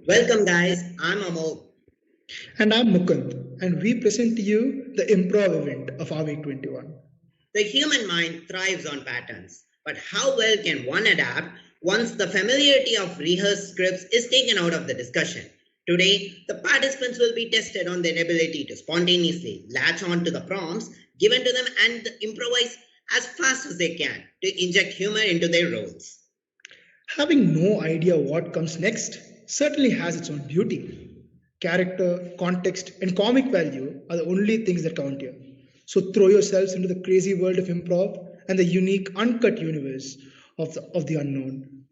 Welcome, guys. I'm Amol. And I'm Mukund, and we present to you the Improv event of Aaveg 21. The human mind thrives on patterns, but how well can one adapt once the familiarity of rehearsed scripts is taken out of the discussion? Today, the participants will be tested on their ability to spontaneously latch on to the prompts given to them and improvise as fast as they can to inject humor into their roles. Having no idea what comes next certainly has its own beauty. Character, context, and comic value are the only things that count here. So throw yourselves into the crazy world of improv and the unique, uncut universe of the unknown.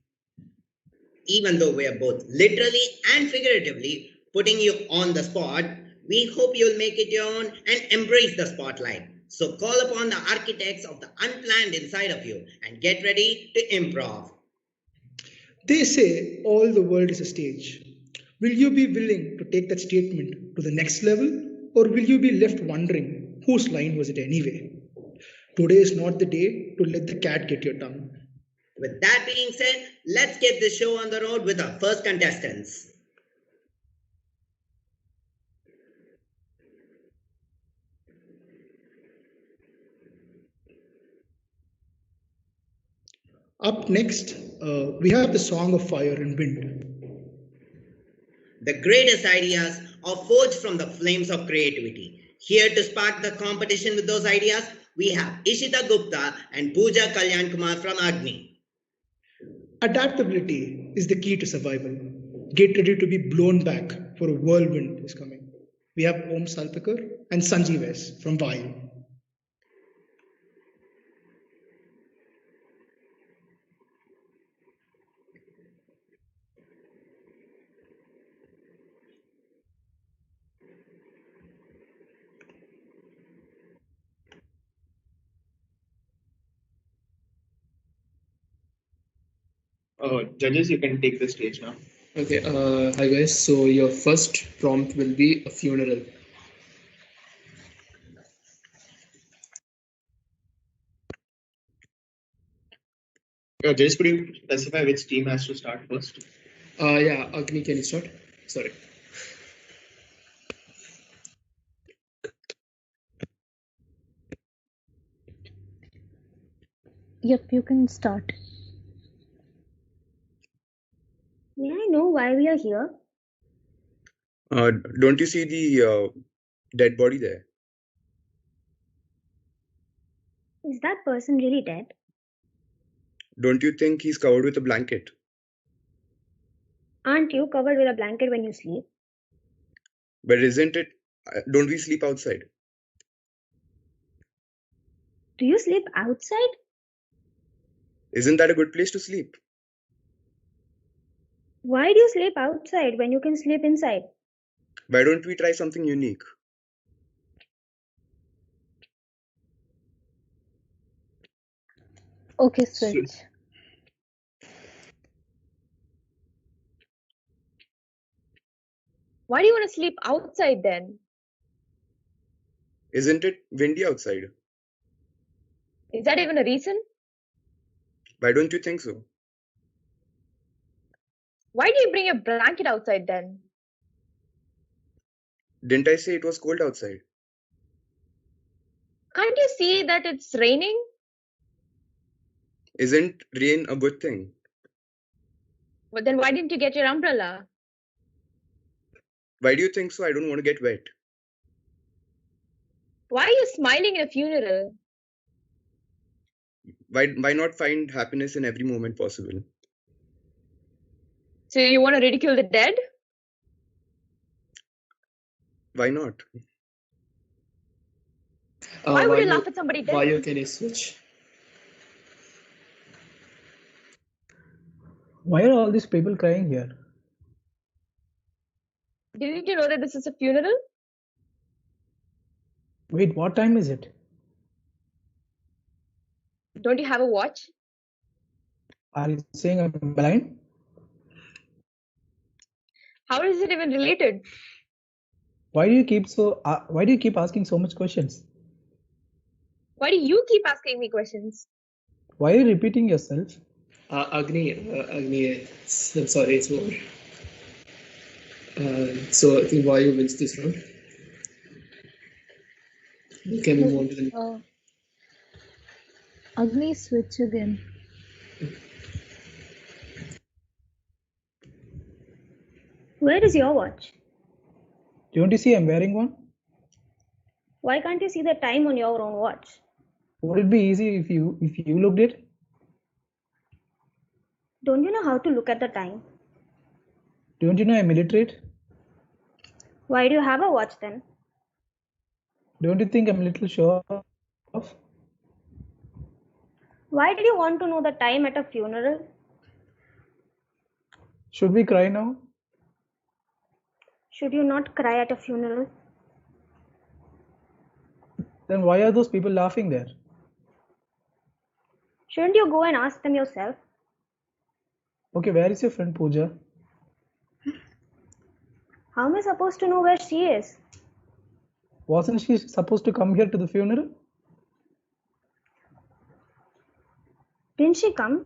Even though we are both literally and figuratively putting you on the spot, we hope you'll make it your own and embrace the spotlight. So call upon the architects of the unplanned inside of you and get ready to improv. They say all the world is a stage. Will you be willing to take that statement to the next level, or will you be left wondering whose line was it anyway? Today is not the day to let the cat get your tongue. With that being said, let's get the show on the road with our first contestants. Up next, we have the Song of Fire and Wind. The greatest ideas are forged from the flames of creativity. Here to spark the competition with those ideas, we have Ishita Gupta and Pooja Kalyan Kumar from Agni. Adaptability is the key to survival. Get ready to be blown back, for a whirlwind is coming. We have Om Salpikar and Sanjeev S. from Vayu. Judges, you can take the stage now. Okay, hi guys. So your first prompt will be a funeral. Judges, could you specify which team has to start first? Yeah, Agni, can you start? Sorry. Yep, you can start. May I know why we are here? Don't you see the dead body there? Is that person really dead? Don't you think he's covered with a blanket? Aren't you covered with a blanket when you sleep? But isn't it? Don't we sleep outside? Do you sleep outside? Isn't that a good place to sleep? Why do you sleep outside when you can sleep inside? Why don't we try something unique? Okay, switch. Why do you want to sleep outside then? Isn't it windy outside? Is that even a reason? Why don't you think so? Why do you bring your blanket outside then? Didn't I say it was cold outside? Can't you see that it's raining? Isn't rain a good thing? But then why didn't you get your umbrella? Why do you think so? I don't want to get wet. Why are you smiling in a funeral? Why not find happiness in every moment possible? So you want to ridicule the dead? Why not? Why would you laugh at somebody dead? Vayu, can you switch? Why are all these people crying here? Didn't you know that this is a funeral? Wait, what time is it? Don't you have a watch? Are you saying I'm blind? How is it even related? Why do you keep asking so much questions? Why do you keep asking me questions? Why are you repeating yourself? Agni, I'm sorry, it's over. So I think Vayu wins this round. We can move on to the Agni, switch again. Where is your watch? Don't you see I'm wearing one? Why can't you see the time on your own watch? Would it be easy if you looked it? Don't you know how to look at the time? Don't you know I'm illiterate? Why do you have a watch then? Don't you think I'm a little show off? Why did you want to know the time at a funeral? Should we cry now? Should you not cry at a funeral? Then why are those people laughing there? Shouldn't you go and ask them yourself? Okay, where is your friend Pooja? How am I supposed to know where she is? Wasn't she supposed to come here to the funeral? Didn't she come?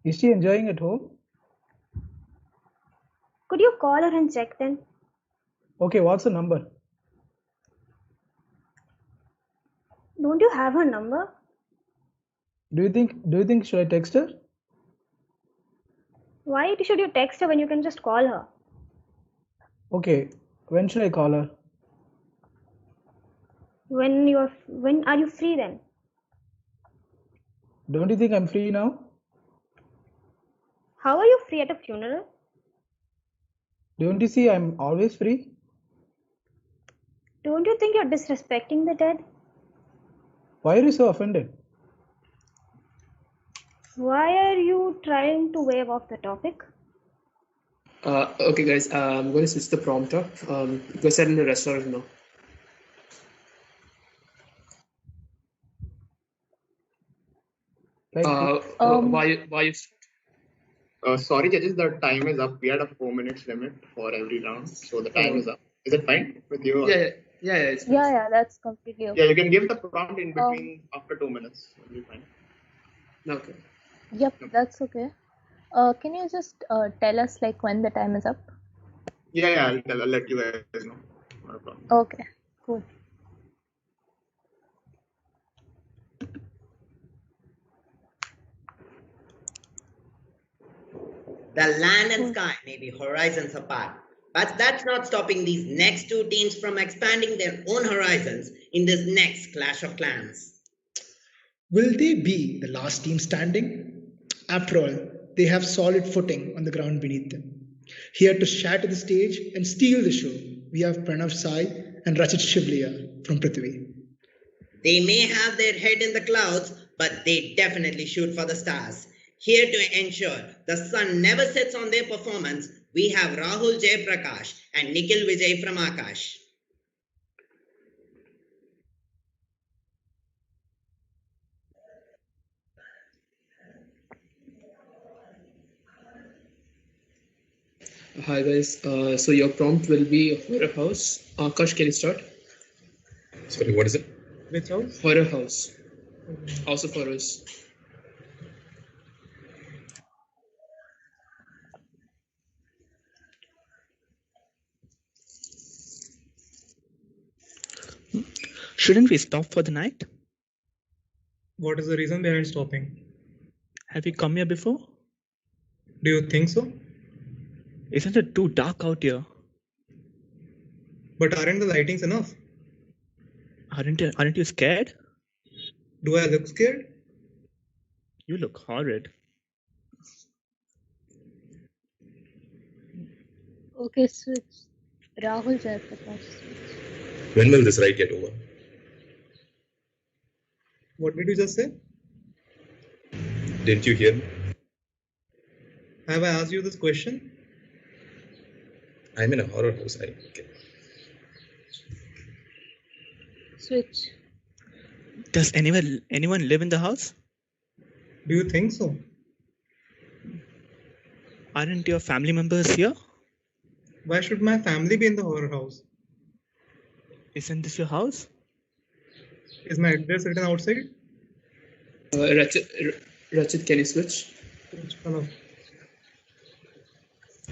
Is she enjoying at home? Could you call her and check then? Okay, what's the number? Don't you have her number? Do you think should I text her? Why should you text her when you can just call her? Okay, when should I call her? When are you free then? Don't you think I'm free now? How are you free at a funeral? Don't you see I'm always free? Don't you think you're disrespecting the dead? Why are you so offended? Why are you trying to wave off the topic? Okay, guys, I'm going to switch the prompt up. Go set in the restaurant now. Vayu. Sorry, judges, the time is up. We had a 4 minutes limit for every round, so the time is up. Is it fine with you? Yeah. Yeah, that's completely okay. Yeah, you can give the prompt in between after 2 minutes. It'll be fine. Okay. Yep, that's okay. Can you just tell us like when the time is up? Yeah, I'll let you guys know. Not a problem. Okay, cool. The land and sky may be horizons apart, but that's not stopping these next two teams from expanding their own horizons in this next Clash of Clans. Will they be the last team standing? After all, they have solid footing on the ground beneath them. Here to shatter the stage and steal the show, we have Pranav Sai and Rachit Shivliya from Prithvi. They may have their head in the clouds, but they definitely shoot for the stars. Here to ensure the sun never sets on their performance, we have Rahul Jayaprakash and Nikhil Vijay from Akash. Hi, guys. So your prompt will be horror house. Akash, can you start? Sorry, what is it? Which house? Horror house. House of Horrors. Shouldn't we stop for the night? What is the reason behind stopping? Have you come here before? Do you think so? Isn't it too dark out here? But aren't the lightings enough? Aren't you scared? Do I look scared? You look horrid. Okay, switch. Rahul Jayaprakash. When will this ride get over? What did you just say? Didn't you hear me? Have I asked you this question? I'm in a horror house. Switch. Does anyone live in the house? Do you think so? Aren't your family members here? Why should my family be in the horror house? Isn't this your house? Is my address written outside? Rachit, can you switch?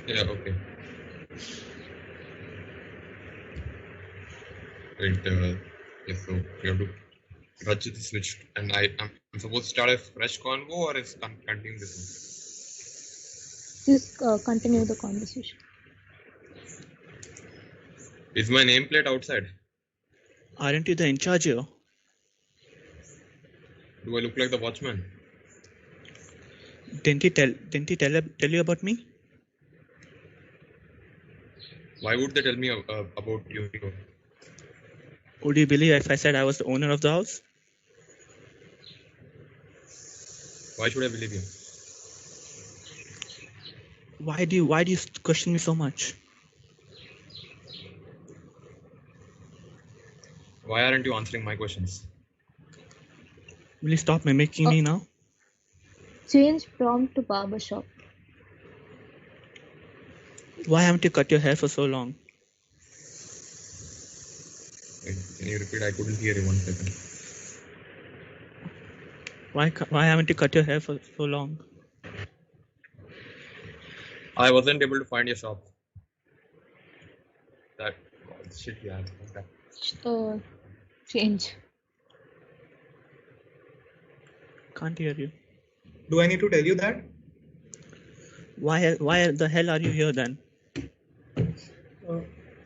Yeah, okay. Right. Yes, so we have to touch the switch, and I'm supposed to start a fresh convo or is continue this Just continue the conversation. one? Is my nameplate outside? Aren't you the in charge here? Do I look like the watchman? Didn't he tell you about me? Why would they tell me about you? Would you believe if I said I was the owner of the house? Why should I believe you? Why do you question me so much? Why aren't you answering my questions? Will you stop mimicking me now? Change prompt to barber shop. Why haven't you cut your hair for so long? Wait, can you repeat? I couldn't hear you 1 second. Why haven't you cut your hair for so long? I wasn't able to find your shop. That shit, yeah. Okay. Change. Can't hear you. Do I need to tell you that? Why the hell are you here then?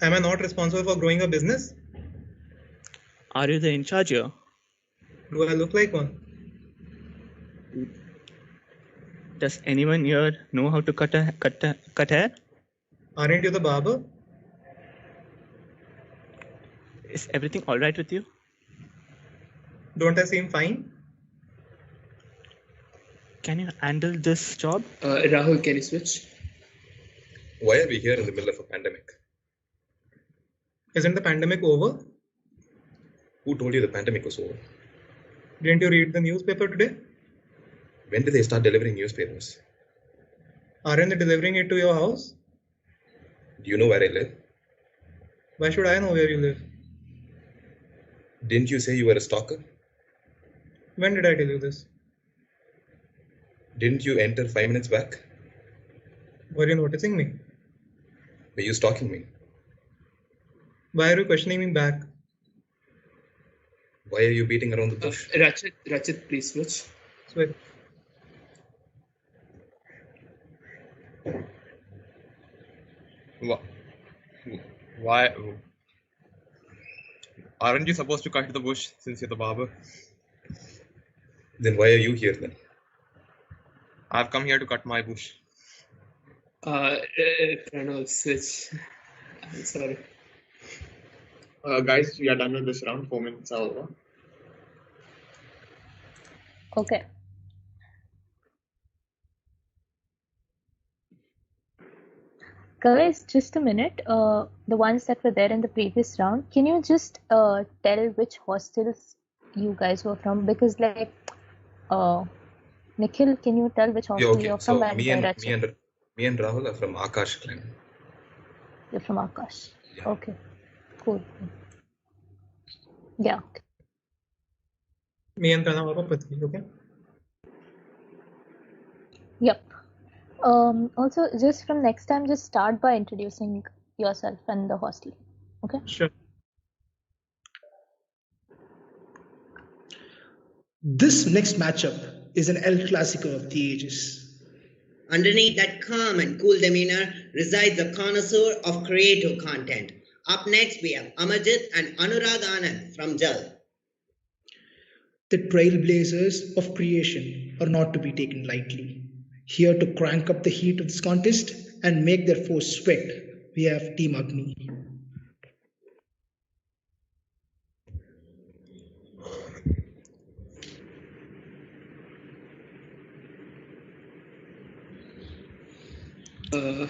Am I not responsible for growing a business? Are you the in charge here? Do I look like one? Does anyone here know how to cut hair? Aren't you the barber? Is everything all right with you? Don't I seem fine? Can you handle this job? Rahul, can you switch? Why are we here in the middle of a pandemic? Isn't the pandemic over? Who told you the pandemic was over? Didn't you read the newspaper today? When did they start delivering newspapers? Aren't they delivering it to your house? Do you know where I live? Why should I know where you live? Didn't you say you were a stalker? When did I tell you this? Didn't you enter 5 minutes back? Were you noticing me? Were you stalking me? Why are you questioning me back? Why are you beating around the bush? Rachit, please switch. Switch. Why? Aren't you supposed to cut the bush since you're the barber? Then why are you here then? I've come here to cut my bush. Pranav, switch. I'm sorry. Guys, we are done with this round. 4 minutes are over. Okay. Guys, just a minute. The ones that were there in the previous round, can you just tell which hostels you guys were from? Because like, Nikhil, can you tell which hostel you're from? So me and Rahul are from Akash clan. You're from Akash. Yeah. Okay. Cool. Yeah. Me and Pranav are from Prithvi, okay? Yep. Also, just from next time, just start by introducing yourself and the hostel. Okay? Sure. This next matchup is an El Clasico of the ages. Underneath that calm and cool demeanor resides a connoisseur of creative content. Up next, we have Amarjit and Anurag Anand from Jal. The trailblazers of creation are not to be taken lightly. Here to crank up the heat of this contest and make their foes sweat, we have Team Agni.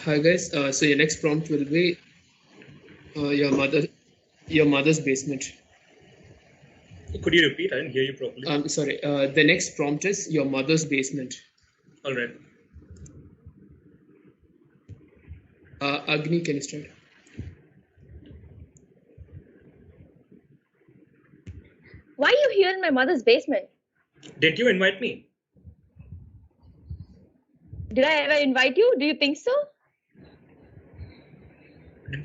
Hi guys. So your next prompt will be your mother's basement. Could you repeat? I didn't hear you properly. I'm sorry. The next prompt is your mother's basement. All right. Agni, can you start? Why are you here in my mother's basement? Didn't you invite me? Did I ever invite you? Do you think so?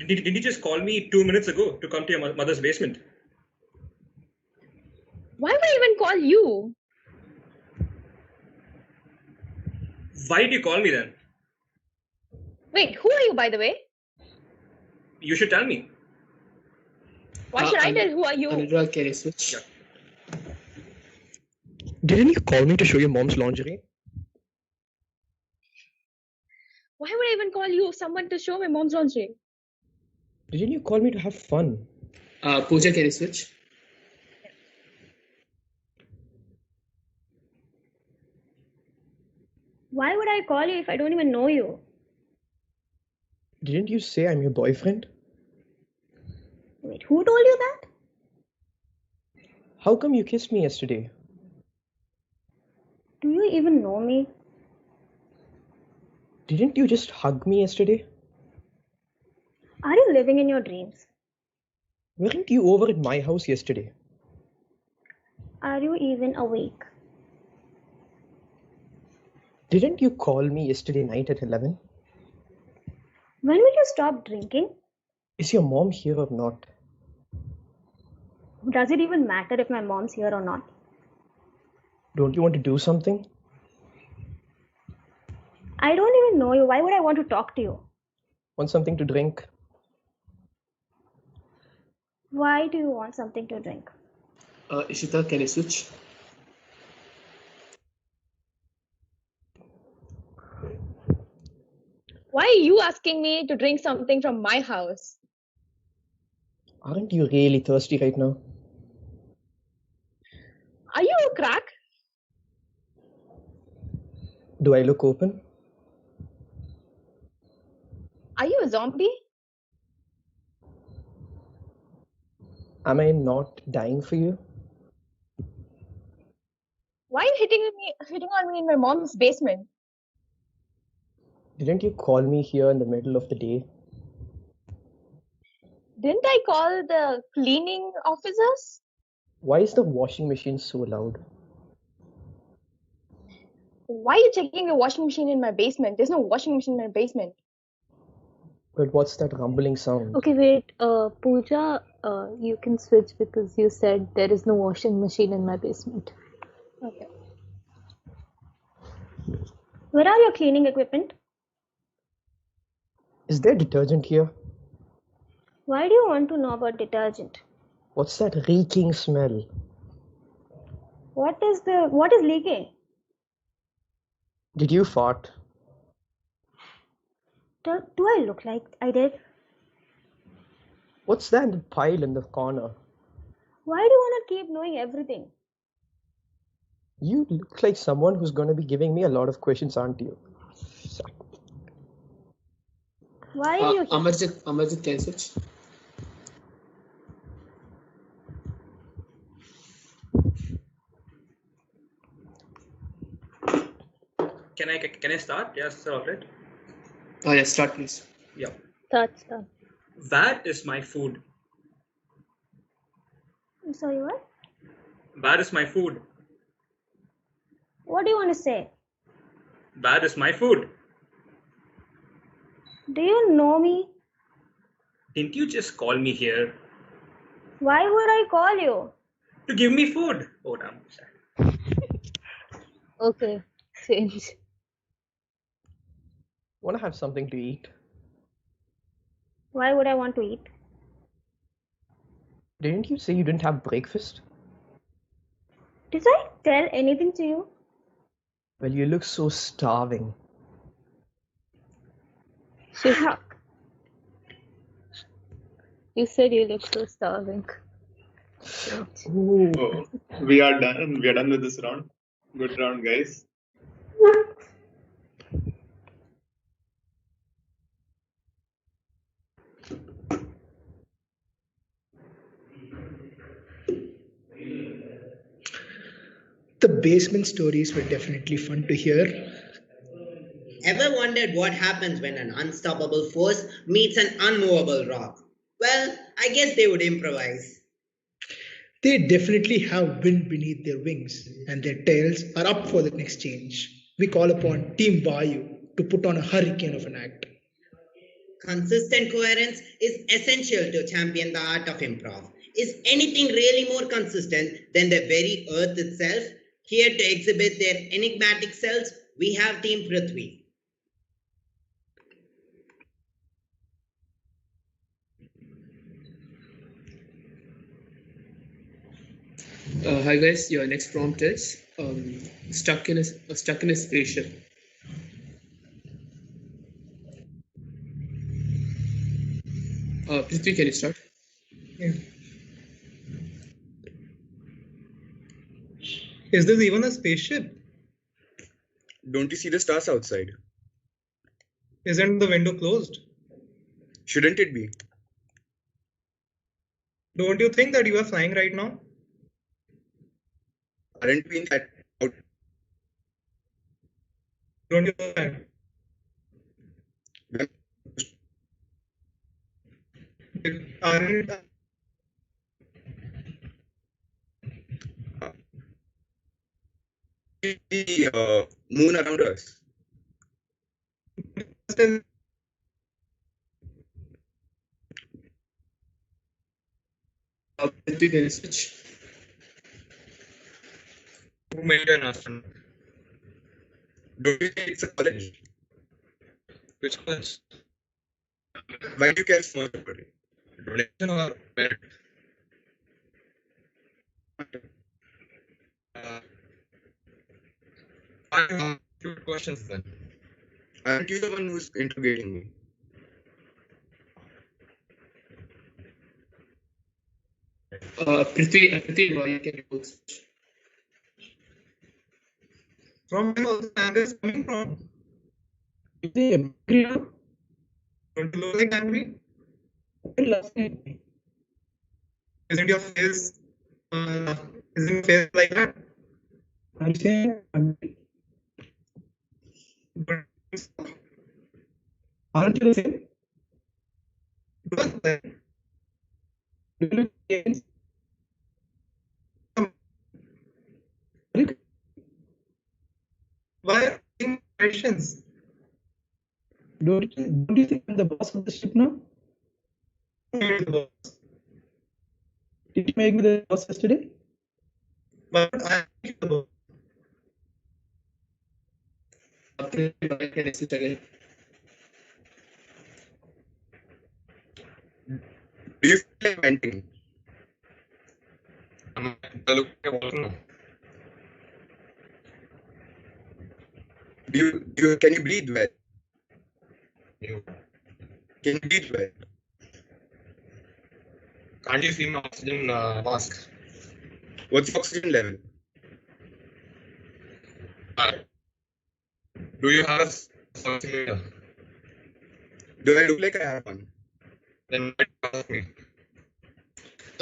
Did you just call me 2 minutes ago to come to your mother's basement? Why would I even call you? Why did you call me then? Wait, who are you, by the way? You should tell me. Why should I tell who are you? Anurag, can you switch? Didn't you call me to show your mom's lingerie? Why would I even call you someone to show my mom's lingerie? Didn't you call me to have fun? Pooja, can you switch? Why would I call you if I don't even know you? Didn't you say I'm your boyfriend? Wait, who told you that? How come you kissed me yesterday? Do you even know me? Didn't you just hug me yesterday? Are you living in your dreams? Weren't you over at my house yesterday? Are you even awake? Didn't you call me yesterday night at 11? When will you stop drinking? Is your mom here or not? Does it even matter if my mom's here or not? Don't you want to do something? I don't even know you. Why would I want to talk to you? Want something to drink? Why do you want something to drink? Ishita, can you switch? Why are you asking me to drink something from my house? Aren't you really thirsty right now? Are you a crack? Do I look open? Are you a zombie? Am I not dying for you? Why are you hitting on me in my mom's basement? Didn't you call me here in the middle of the day? Didn't I call the cleaning officers? Why is the washing machine so loud? Why are you checking the washing machine in my basement? There's no washing machine in my basement. But what's that rumbling sound? Okay, wait. Pooja, you can switch because you said there is no washing machine in my basement. Okay. Where are your cleaning equipment? Is there detergent here? Why do you want to know about detergent? What's that reeking smell? What is leaking? Did you fart? Do I look like I did? What's that pile in the corner? Why do you want to keep knowing everything? You look like someone who's going to be giving me a lot of questions, aren't you? Why are you here? Amarjit, can you switch? Can I start? Yes, sir, all right. Oh, yes, start please. Yeah. Start. That is my food. I'm sorry, what? That is my food. What do you want to say? That is my food. Do you know me? Didn't you just call me here Why would I call you? to give me food? Oh, damn. Okay, change. Want to have something to eat? Why would I want to eat? Didn't you say you didn't have breakfast? Did I tell anything to you? Well, you look so starving. You said you look so starving. Ooh. Oh, we are done. We are done with this round. Good round, guys. The basement stories were definitely fun to hear. Ever wondered what happens when an unstoppable force meets an unmovable rock? Well, I guess they would improvise. They definitely have wind beneath their wings, and their tails are up for the next change. We call upon Team Vayu to put on a hurricane of an act. Consistent coherence is essential to champion the art of improv. Is anything really more consistent than the very earth itself? Here to exhibit their enigmatic selves, we have Team Prithvi. Hi guys, your next prompt is stuck in a spaceship. Prithvi, can you start? Yeah. Is this even a spaceship? Don't you see the stars outside? Isn't the window closed? Shouldn't it be? Don't you think that you are flying right now? Aren't we in that out? Don't you know that? Aren't the moon around us? still Prithvi, can you switch? Who made an astronaut? Don't you think it's a college? Which college? Why do you care so much about it? Donation or merit? I have two questions then. Aren't you the one who's interrogating me? Prithvi, why can you both switch? from where all the anger is coming from? Is he angry now? Don't you look like angry? Why are you laughing at me? Isn't your face like that? I'm saying angry. Aren't you the same? But then, Do you look against? why are you asking questions? Don't you think I'm the boss of the ship now? You're the boss. Did you make me the boss yesterday? But I am the boss. Prithvi, why can you switch again? Do you feel like venting? Am I looking at a volcano? Can you breathe well? You. Can you breathe well? Can't you see my oxygen mask? What's the oxygen level? Do you have something here? Do I look like I have one? Then ask me.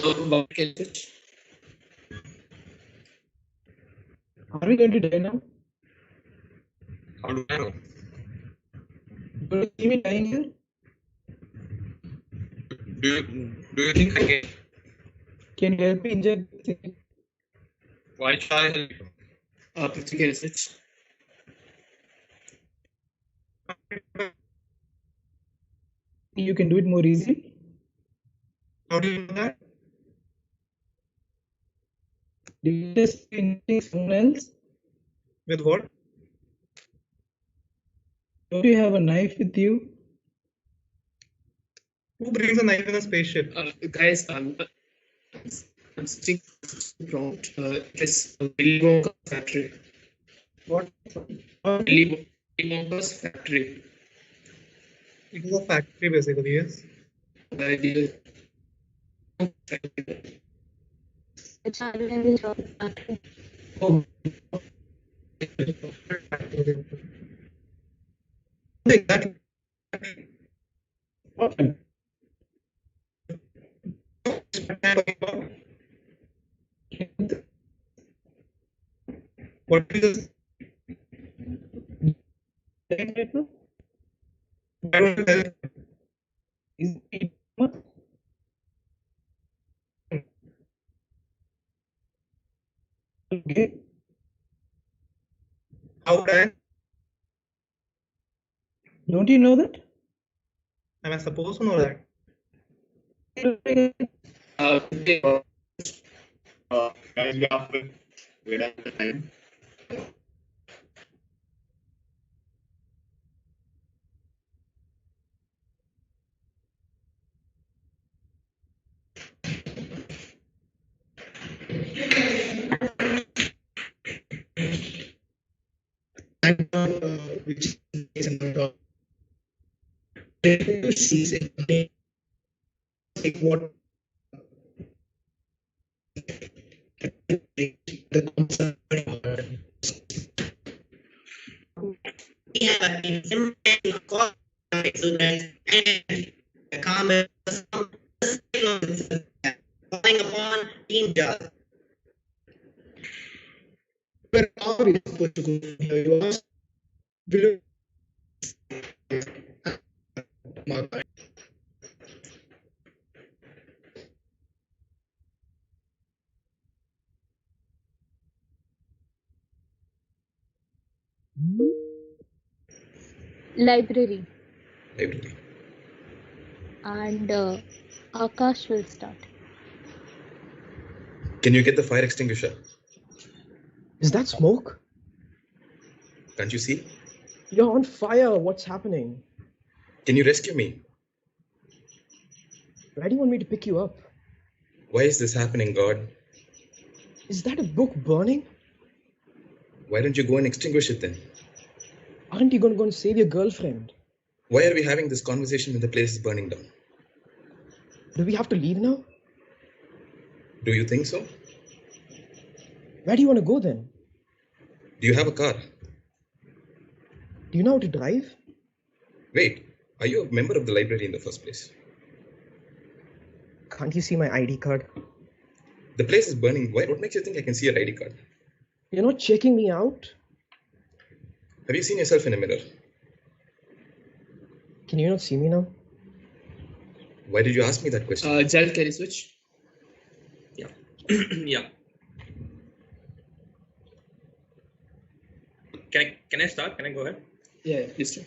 Why can you switch? Are we going to die now? How do I know? Do you see me dying here? Do you think I can? Can you help me inject this thing? Why should I help you? Prithvi, can you switch? You can do it more easily. How do you know that? Did you just inject someone else? With what? Don't you have a knife with you? Who brings a knife in a spaceship? Guys, I'm switching prompt. It's a Willy Wonka factory. What? Willy Wonka's factory. It is a factory basically, yes. Oh, Exactly. what? What is Right now? this? Is it okay? How would I? Don't you know that? Am I supposed to know that? Guys, we have to wait at the time. Which is another sees it like what the concept. We have been implementing core exercise and the common falling upon team job. Where are we supposed to go from here? You ask below. Library. Library. And Akash will start. Can you get the fire extinguisher? Is that smoke? Can't you see? You're on fire. What's happening? Can you rescue me? Where do you want me to pick you up? Why is this happening, God? Is that a book burning? Why don't you go and extinguish it then? Aren't you going to go and save your girlfriend? Why are we having this conversation when the place is burning down? Do we have to leave now? Do you think so? Where do you want to go then? Do you have a car? Do you know how to drive? Wait, are you a member of the library in the first place? Can't you see my ID card? The place is burning. Why? What makes you think I can see your ID card? You're not checking me out? Have you seen yourself in a mirror? Can you not see me now? Why did you ask me that question? Jal, can you switch? Yeah. Yeah. Can I start? Can I go ahead? Yeah, please do.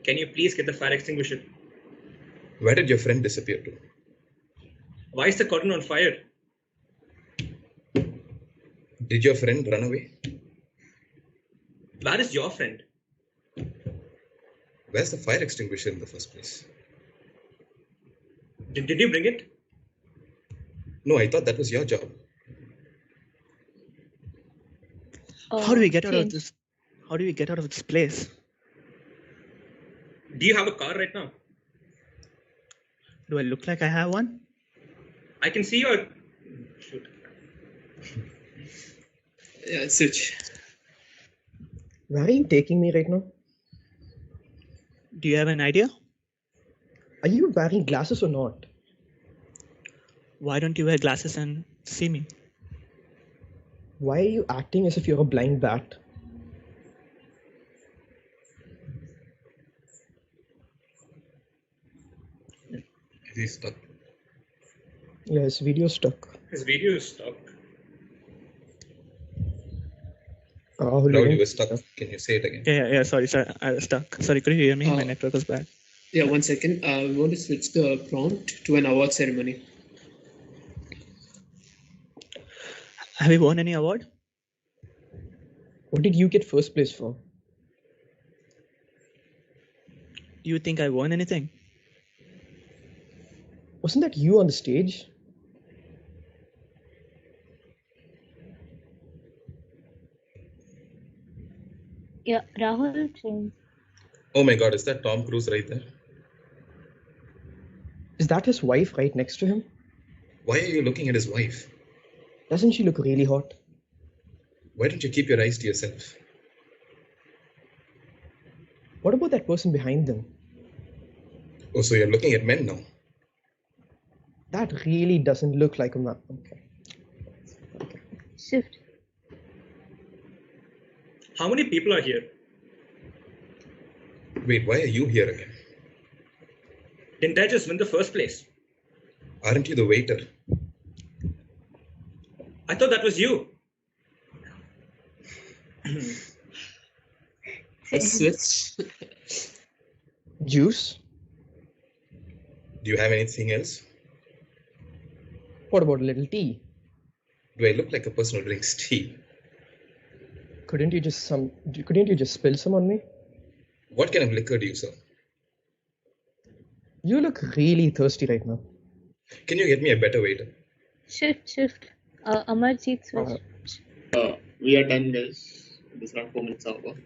Can you please get the fire extinguisher? Where did your friend disappear to? Why is the curtain on fire? Did your friend run away? Where is your friend? Where's the fire extinguisher in the first place? Did you bring it? No, I thought that was your job. How do we get out of Jane. this? How do we get out of this place? Do you have a car right now? Do I look like I have one? I can see your... Shoot. Yeah, switch. Where are you taking me right now? Do you have an idea? Are you wearing glasses or not? Why don't you wear glasses and see me? Why are you acting as if you're a blind bat? Is he stuck? Yes, video stuck. His video is stuck. Raul, you were stuck. Can you say it again? Yeah. Sorry, sir. I was stuck. Sorry, could you hear me? My network was bad. Yeah, 1 second. We want to switch the prompt to an award ceremony. Have you won any award? What did you get first place for? Do you think I won anything? Wasn't that you on the stage? Yeah, Rahul, Jane. Oh my God, is that Tom Cruise right there? Is that his wife right next to him? Why are you looking at his wife? Doesn't she look really hot? Why don't you keep your eyes to yourself? What about that person behind them? Oh, so you're looking at men now? That really doesn't look like a man. Okay. Shift. How many people are here? Wait, why are you here again? Didn't I just win the first place? Aren't you the waiter? I thought that was you. Switch. Juice? Do you have anything else? What about a little tea? Do I look like a person who drinks tea? Couldn't you just spill some on me? What kind of liquor do you serve? You look really thirsty right now. Can you get me a better waiter? Shift. Amarjeet, switch. We are done, guys. This round 4 minutes over.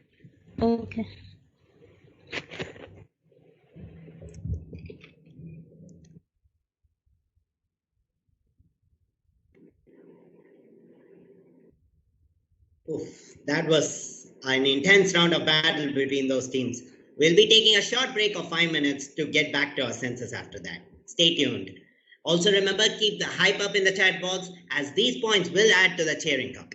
Okay. Oof, that was an intense round of battle between those teams. We'll be taking a short break of 5 minutes to get back to our senses after that. Stay tuned. Also remember, keep the hype up in the chat box as these points will add to the cheering cup.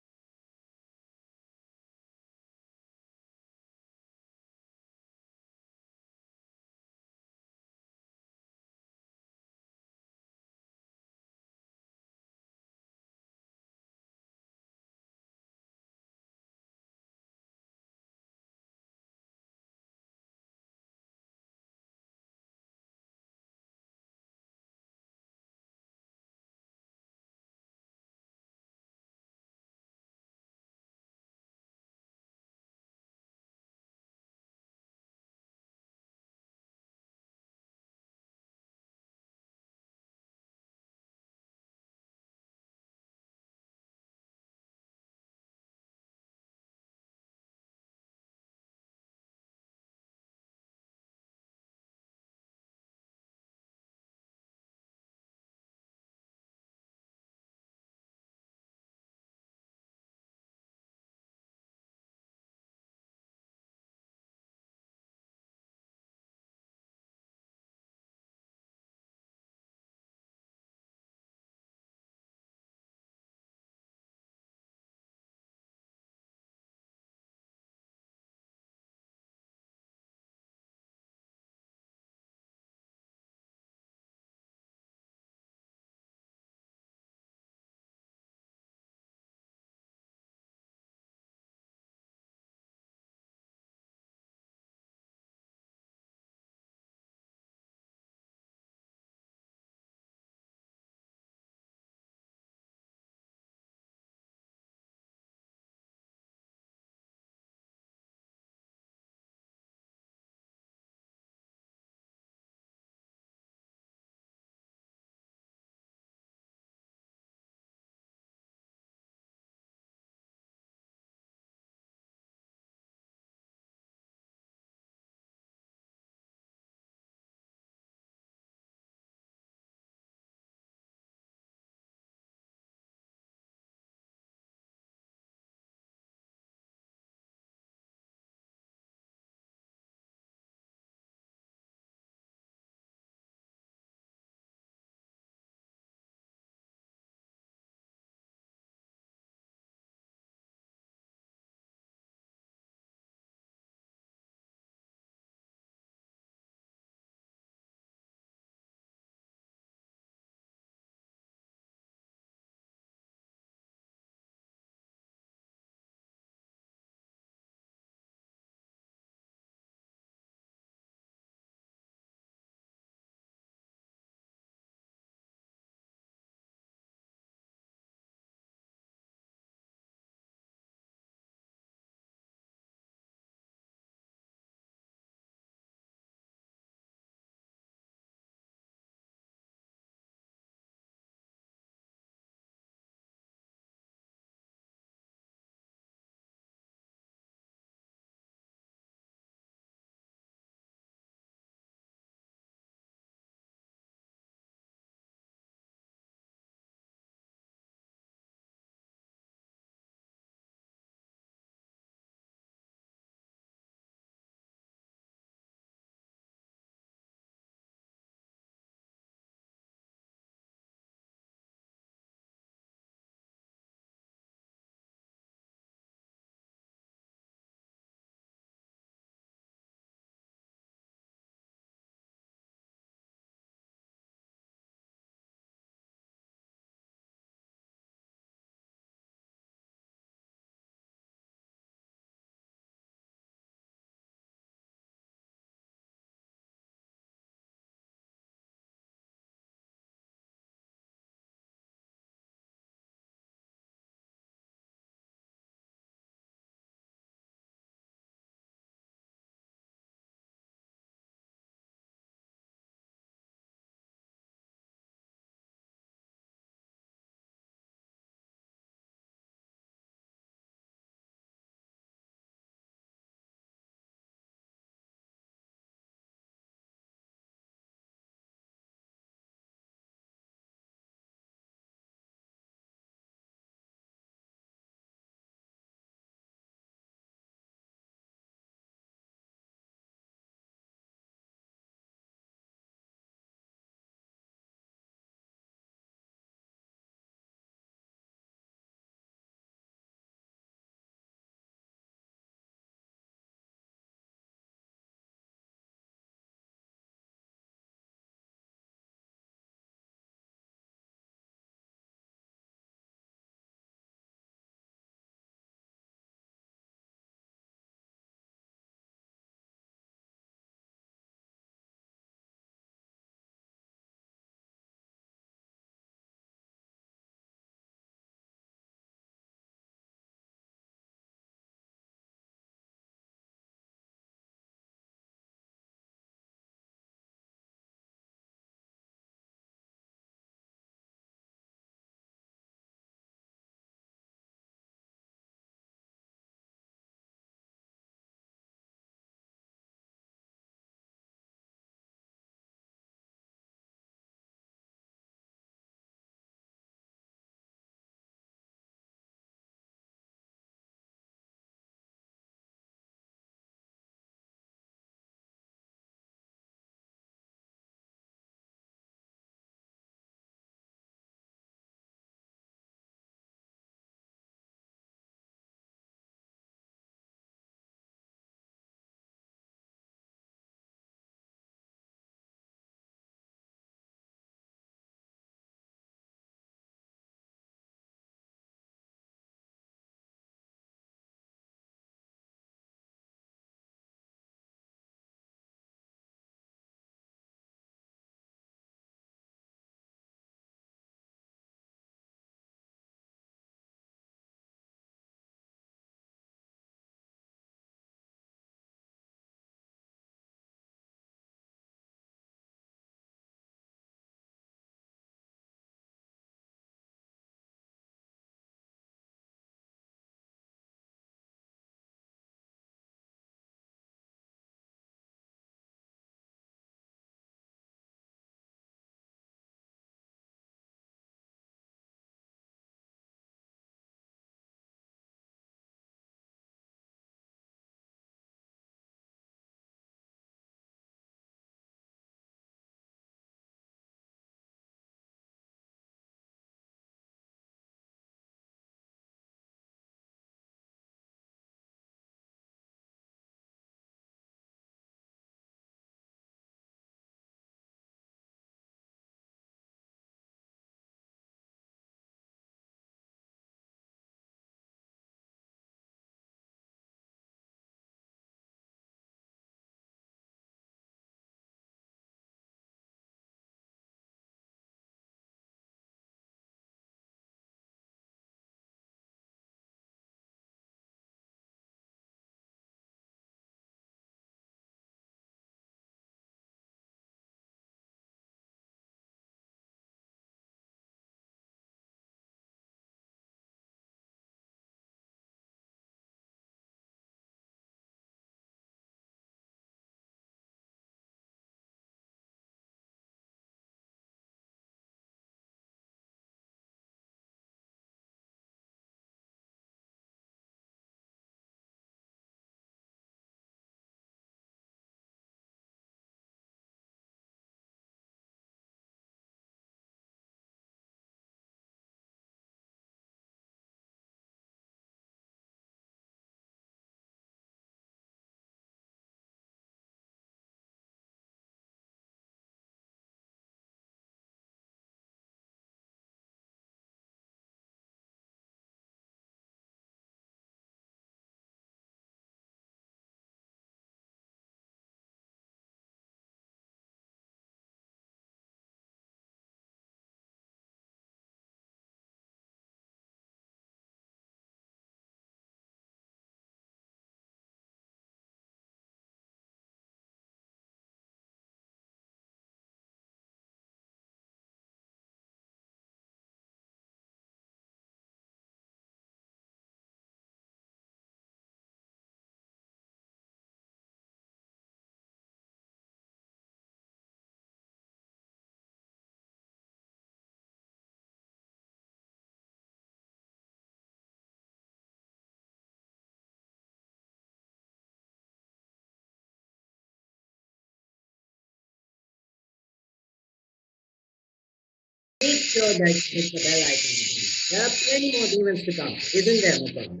Make sure that hit the bell icon again. There are plenty more events to come, isn't there, Mukund?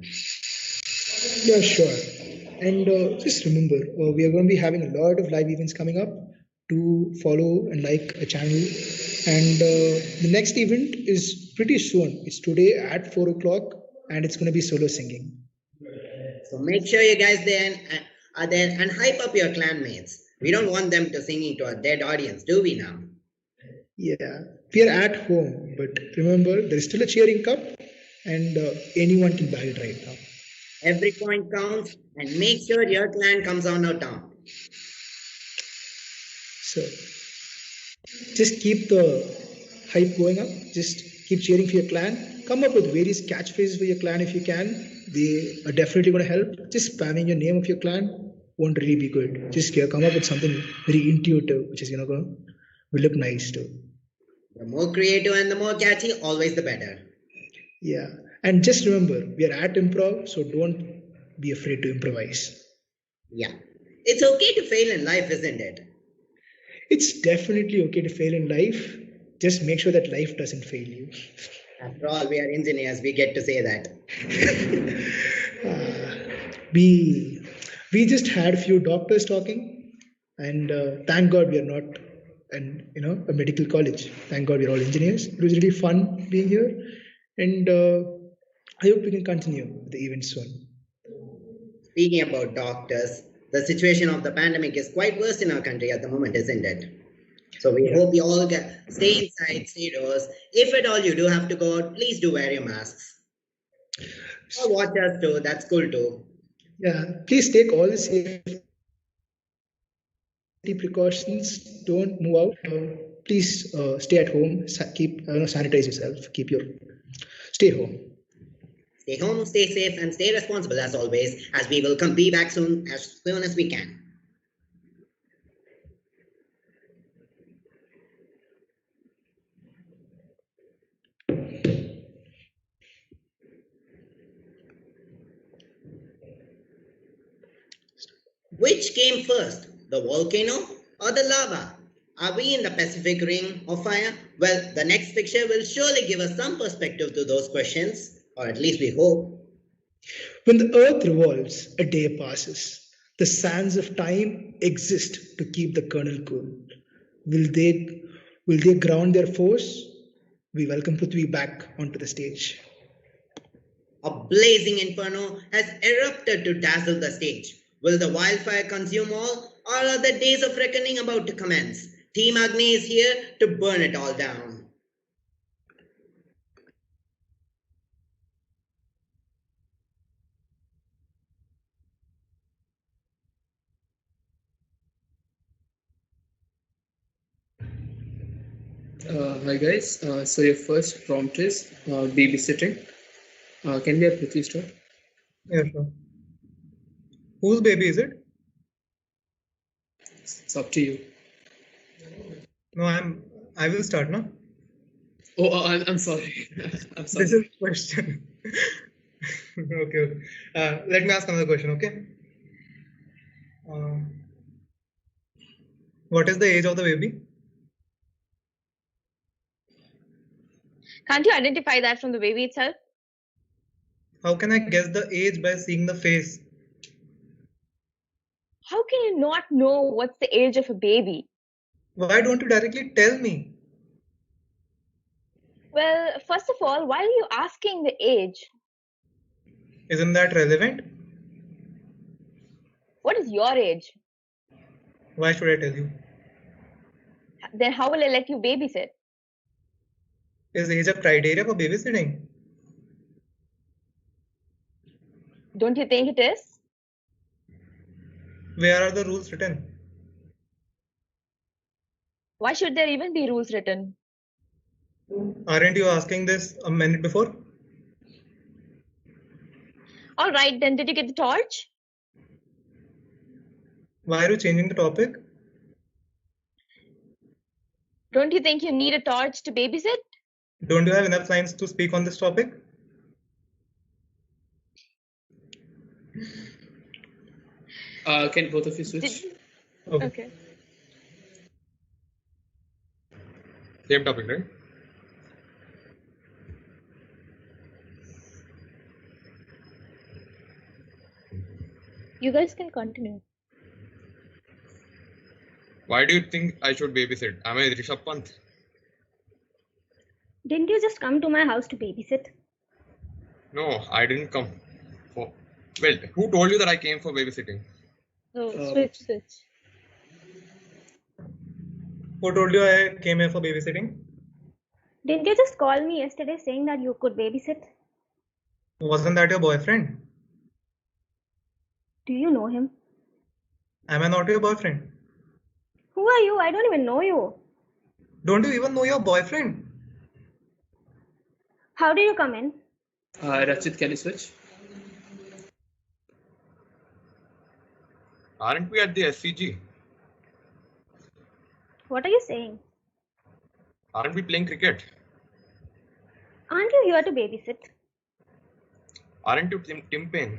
Yeah, sure. And just remember, we are going to be having a lot of live events coming up. To follow and like a channel. And the next event is pretty soon. It's today at 4 o'clock, and it's going to be solo singing. So make sure you guys are there and hype up your clanmates. We don't want them to singing to a dead audience, do we now? Yeah, we are at home, but remember, there is still a cheering cup, and anyone can buy it right now. Every point counts, and make sure your clan comes on our top. So, just keep the hype going up. Just keep cheering for your clan. Come up with various catchphrases for your clan if you can. They are definitely going to help. Just spamming your name of your clan won't really be good. Just come up with something very intuitive, which is will look nice too. The more creative and the more catchy, always the better. Yeah, and just remember, we are at Improv, so don't be afraid to improvise. Yeah, it's okay to fail in life, isn't it? It's definitely okay to fail in life. Just make sure that life doesn't fail you. After all, we are engineers. We get to say that. We just had a few doctors talking, and thank God we are not a medical college. Thank God we're all engineers. It was really fun being here, and I hope we can continue the event soon. Speaking about doctors, the situation of the pandemic is quite worse in our country at the moment, isn't it? So we hope you all stay inside, stay indoors. If at all you do have to go out, please do wear your masks. Or watch us too, that's cool too. Yeah, please take all the safety precautions. Don't move out. Please stay at home. Keep sanitize yourself. Stay home. Stay home, stay safe, and stay responsible as always, as we will be back soon as we can. Which came first, the volcano or the lava? Are we in the Pacific Ring of Fire? Well, the next picture will surely give us some perspective to those questions, or at least we hope. When the earth revolves, a day passes. The sands of time exist to keep the kernel cool. Will they ground their force? We welcome Prithvi back onto the stage. A blazing inferno has erupted to dazzle the stage. Will the wildfire consume all, or are the days of reckoning about to commence? Team Agni is here to burn it all down. Hi guys, so your first prompt is babysitting. Can we have Prithvi start? Yeah, sure. Whose baby is it? It's up to you. No, I will start now. Oh, I'm sorry. I'm sorry. This is a question. Okay. Let me ask another question, okay? What is the age of the baby? Can't you identify that from the baby itself? How can I guess the age by seeing the face? How can you not know what's the age of a baby? Why don't you directly tell me? Well, first of all, why are you asking the age? Isn't that relevant? What is your age? Why should I tell you? Then how will I let you babysit? Is age a criteria for babysitting? Don't you think it is? Where are the rules written? Why should there even be rules written? Aren't you asking this a minute before? All right, then did you get the torch? Why are you changing the topic? Don't you think you need a torch to babysit? Don't you have enough lines to speak on this topic? Can both of you switch? Okay. Same topic, right? You guys can continue. Why do you think I should babysit? Am I Rishabh Pant? Didn't you just come to my house to babysit? No, I didn't come. For... Well, who told you that I came for babysitting? Oh, switch. Who told you I came here for babysitting? Didn't you just call me yesterday saying that you could babysit? Wasn't that your boyfriend? Do you know him? Am I not your boyfriend? Who are you? I don't even know you. Don't you even know your boyfriend? How did you come in? Rachit, can you switch? Aren't we at the SCG? What are you saying? Aren't we playing cricket? Aren't you here to babysit? Aren't you Tim Payne?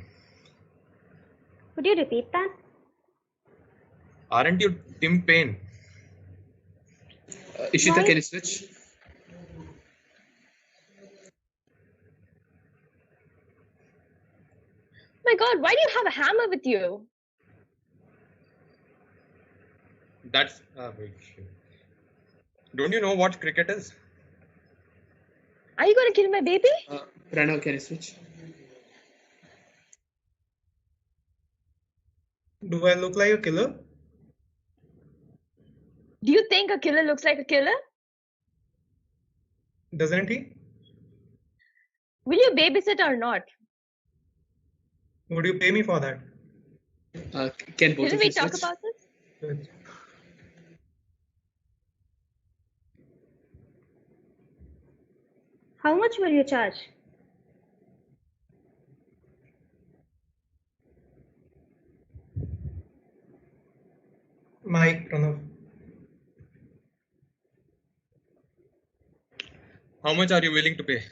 Could you repeat that? Aren't you Tim Payne? Ishita, Why? can you switch? My God, why do you have a hammer with you? That's... wait. Don't you know what cricket is? Are you going to kill my baby? Pranav, can you switch? Do I look like a killer? Do you think a killer looks like a killer? Doesn't he? Will you babysit or not? Would you pay me for that? Can both Didn't of we you talk switch? about this? How much will you charge? Mike, Pranav. How much are you willing to pay?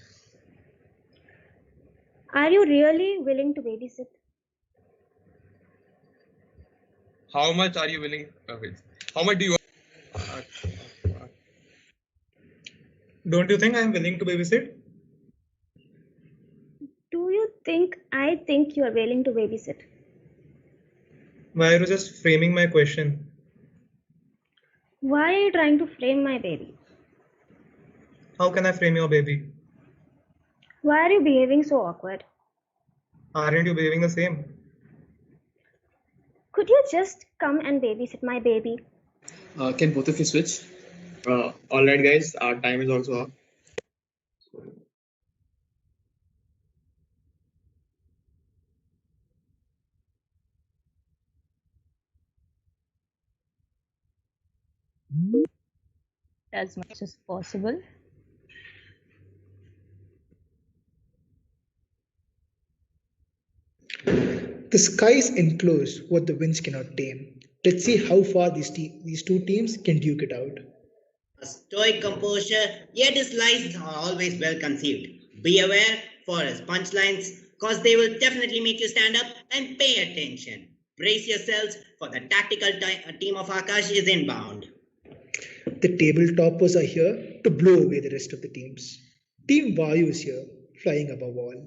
Are you really willing to babysit? How much are you willing... wait. How much do you... Don't you think I'm willing to babysit? Do you think I think you are willing to babysit? Why are you just framing my question? Why are you trying to frame my baby? How can I frame your baby? Why are you behaving so awkward? Aren't you behaving the same? Could you just come and babysit my baby? Can both of you switch? Alright guys, our time is also up. As much as possible. The skies enclose what the winds cannot tame. Let's see how far these two teams can duke it out. A stoic composure, yet his lines are always well conceived. Be aware for his punchlines, cause they will definitely make you stand up and pay attention. Brace yourselves, for the tactical team of Akash is inbound. The tabletoppers are here to blow away the rest of the teams. Team Vayu is here, flying above all.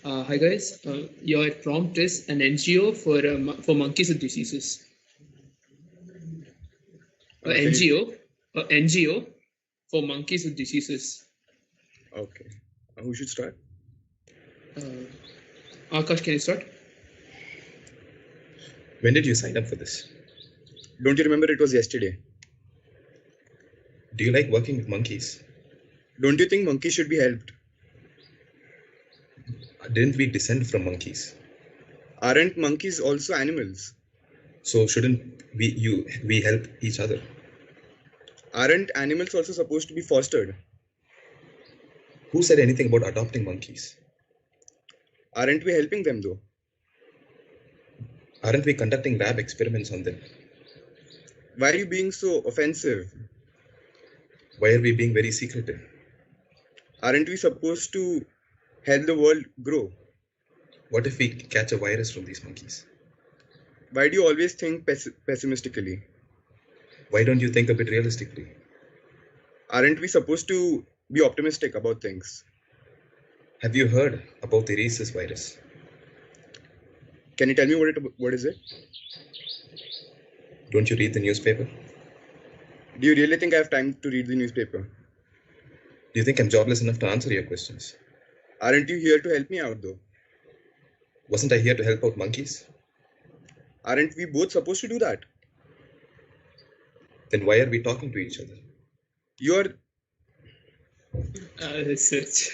Hi guys, your prompt is an NGO for monkeys with diseases. NGO for monkeys with diseases. Okay. Who should start? Akash, can you start? When did you sign up for this? Don't you remember it was yesterday? Do you like working with monkeys? Don't you think monkeys should be helped? Didn't we descend from monkeys? Aren't monkeys also animals? So shouldn't we help each other? Aren't animals also supposed to be fostered? Who said anything about adopting monkeys? Aren't we helping them though? Aren't we conducting lab experiments on them? Why are you being so offensive? Why are we being very secretive? Aren't we supposed to help the world grow? What if we catch a virus from these monkeys? Why do you always think pessimistically? Why don't you think a bit realistically? Aren't we supposed to be optimistic about things? Have you heard about the rhesus virus? Can you tell me what is it? Don't you read the newspaper? Do you really think I have time to read the newspaper? Do you think I'm jobless enough to answer your questions? Aren't you here to help me out though? Wasn't I here to help out monkeys? Aren't we both supposed to do that? Then why are we talking to each other? You're... Research.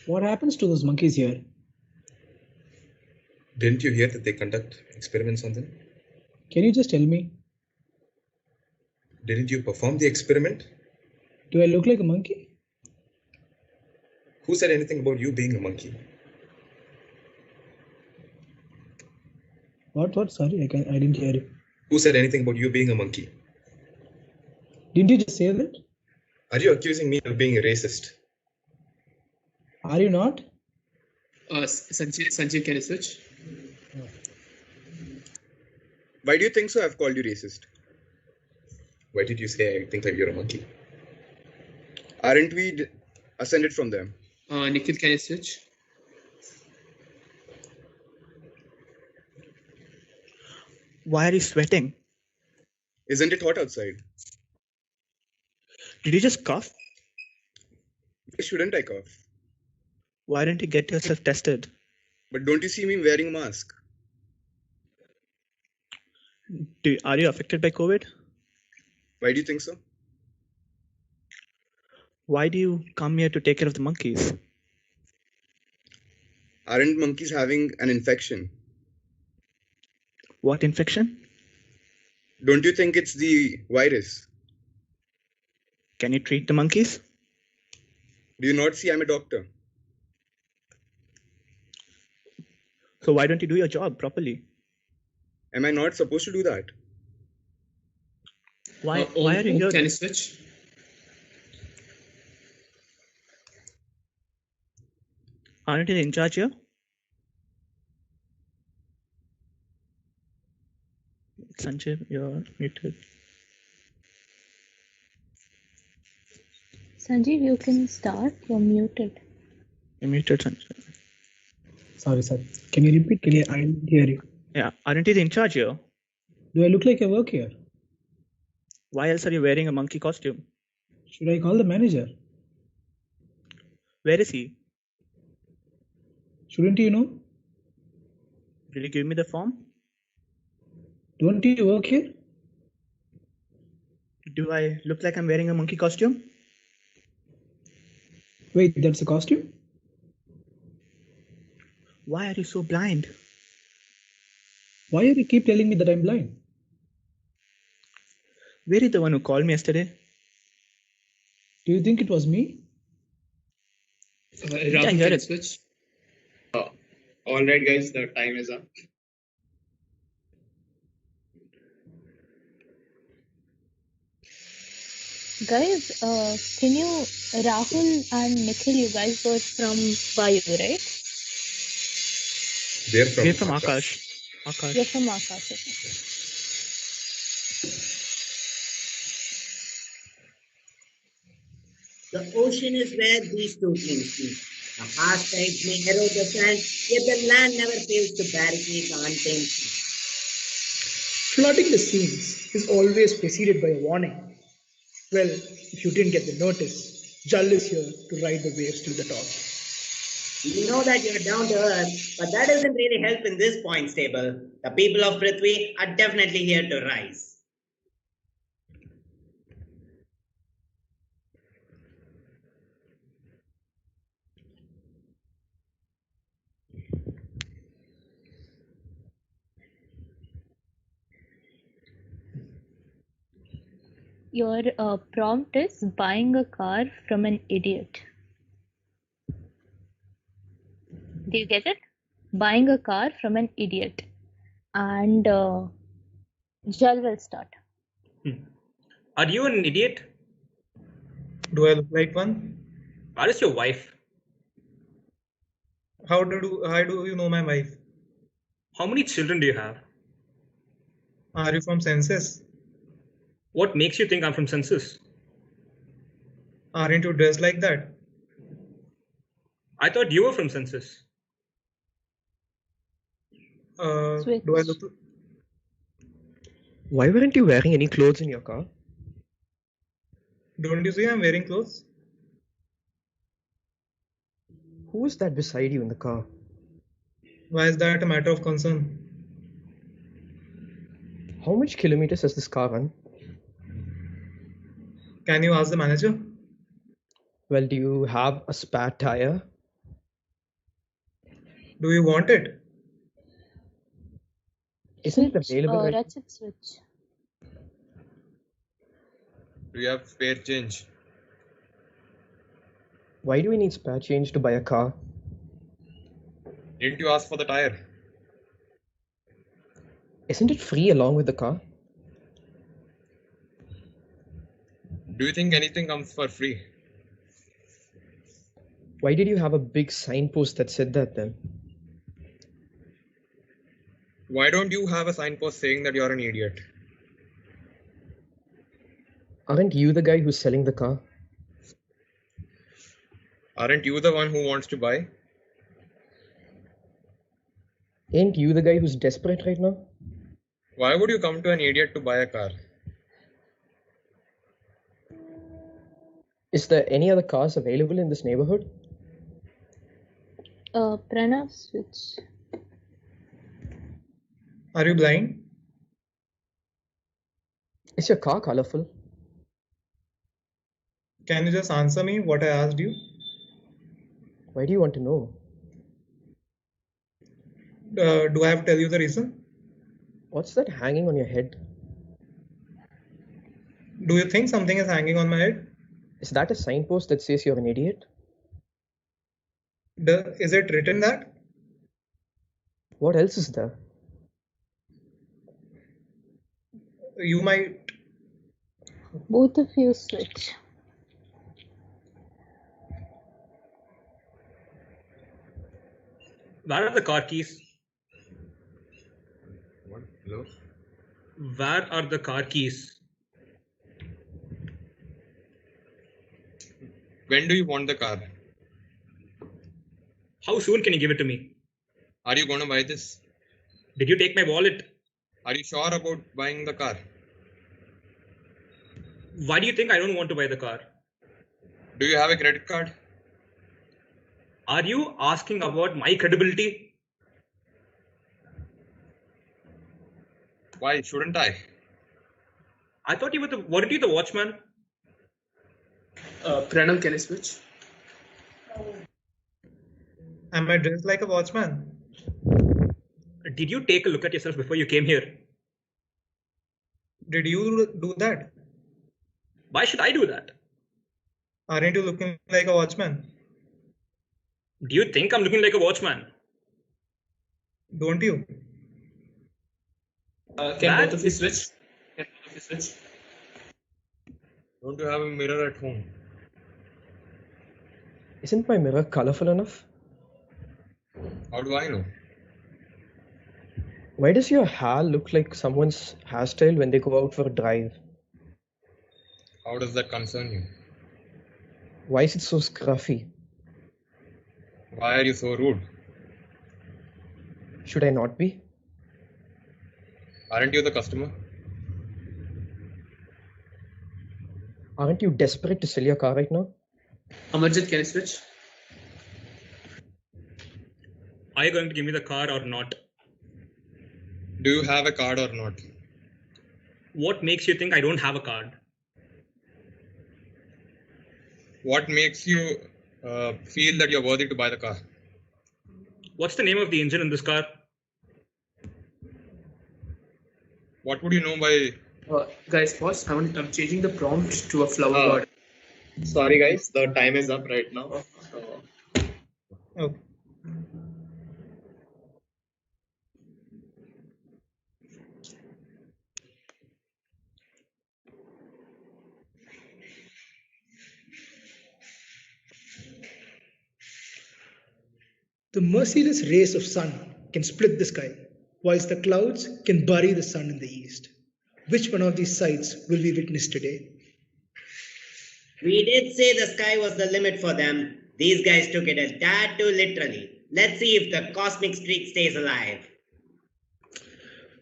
What happens to those monkeys here? Didn't you hear that they conduct experiments on them? Can you just tell me? Didn't you perform the experiment? Do I look like a monkey? Who said anything about you being a monkey? What? Sorry, I didn't hear it. Who said anything about you being a monkey? Didn't you just say that? Are you accusing me of being a racist? Are you not? Sanjeev, can you switch? Why do you think so? I've called you racist. Why did you say I think that you're a monkey? Aren't we ascended from them? Nikhil, can you switch? Why are you sweating? Isn't it hot outside? Did you just cough? Why shouldn't I cough? Why didn't you get yourself tested? But don't you see me wearing a mask? Are you affected by COVID? Why do you think so? Why do you come here to take care of the monkeys? Aren't monkeys having an infection? What infection? Don't you think it's the virus? Can you treat the monkeys? Do you not see I'm a doctor? So why don't you do your job properly? Am I not supposed to do that? Why are you here? Can you switch? Aren't you in charge here? Sanjeev, you're muted. Sanjeev, you can start. You're muted. You're muted, Sanjeev. Sorry. Can you repeat? I didn't hear you. Yeah, aren't you in charge here? Do I look like I work here? Why else are you wearing a monkey costume? Should I call the manager? Where is he? Shouldn't you know? Will you give me the form? Don't you work here? Do I look like I'm wearing a monkey costume? Wait, that's a costume? Why are you so blind? Why do you keep telling me that I'm blind? Where is the one who called me yesterday? Do you think it was me? I heard it. Switch. All right, guys, the time is up. Guys, can you, Rahul and Nikhil, you guys were from Vayu, right? We're from Akash. You're from Akash. Okay. The ocean is where these two things meet. The harsh tides may erode the sand, yet the land never fails to barricade the untamed sea. Flooding the scenes is always preceded by a warning. Well, if you didn't get the notice, Jal is here to ride the waves to the top. We know that you're down to earth, but that doesn't really help in this points table. The people of Prithvi are definitely here to rise. Your prompt is buying a car from an idiot. Do you get it? Buying a car from an idiot. And Jal will start. Are you an idiot? Do I look like one? Where is your wife? How do you know my wife? How many children do you have? Are you from census? What makes you think I'm from census? Aren't you dressed like that? I thought you were from census. Do I look? Why weren't you wearing any clothes in your car? Don't you see I'm wearing clothes? Who was that beside you in the car? Why is that a matter of concern? How much kilometers has this car run? Can you ask the manager? Well, do you have a spare tire? Do you want it? Isn't it available right Ratchet switch. Do you have spare change? Why do we need spare change to buy a car? Didn't you ask for the tire? Isn't it free along with the car? Do you think anything comes for free? Why did you have a big signpost that said that then? Why don't you have a signpost saying that you're an idiot? Aren't you the guy who's selling the car? Aren't you the one who wants to buy? Ain't you the guy who's desperate right now? Why would you come to an idiot to buy a car? Is there any other cars available in this neighborhood? Pranav switch. Are you blind? Is your car colorful? Can you just answer me what I asked you? Why do you want to know? Do I have to tell you the reason? What's that hanging on your head? Do you think something is hanging on my head? Is that a signpost that says you're an idiot? Is it written that? What else is there? You might. Both of you switch. Where are the car keys? What? Hello? Where are the car keys? When do you want the car? How soon can you give it to me? Are you going to buy this? Did you take my wallet? Are you sure about buying the car? Why do you think I don't want to buy the car? Do you have a credit card? Are you asking about my credibility? Why shouldn't I? I thought you were weren't you the watchman? Pranav, can I switch? Am I dressed like a watchman? Did you take a look at yourself before you came here? Did you do that? Why should I do that? Aren't you looking like a watchman? Do you think I'm looking like a watchman? Don't you? Can both of you switch? Can both of you switch? Don't you have a mirror at home? Isn't my mirror colorful enough? How do I know? Why does your hair look like someone's hairstyle when they go out for a drive? How does that concern you? Why is it so scruffy? Why are you so rude? Should I not be? Aren't you the customer? Aren't you desperate to sell your car right now? Amarjit, can I switch? Are you going to give me the car or not? Do you have a card or not? What makes you think I don't have a card? What makes you feel that you're worthy to buy the car? What's the name of the engine in this car? What would you know by... Guys, pause. I'm changing the prompt to a flower garden. Sorry guys, the time is up right now. Okay. The merciless rays of sun can split the sky, whilst the clouds can bury the sun in the east. Which one of these sights will we witness today? We did say the sky was the limit for them. These guys took it a tad too literally. Let's see if the cosmic streak stays alive.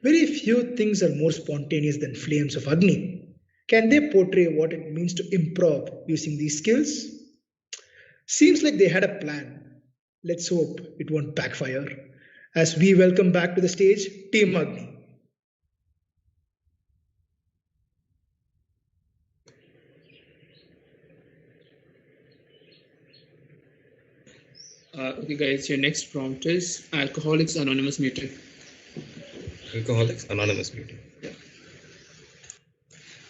Very few things are more spontaneous than flames of Agni. Can they portray what it means to improv using these skills? Seems like they had a plan. Let's hope it won't backfire. As we welcome back to the stage, Team Agni. Okay, guys, your next prompt is Alcoholics Anonymous meeting. Alcoholics Anonymous meeting.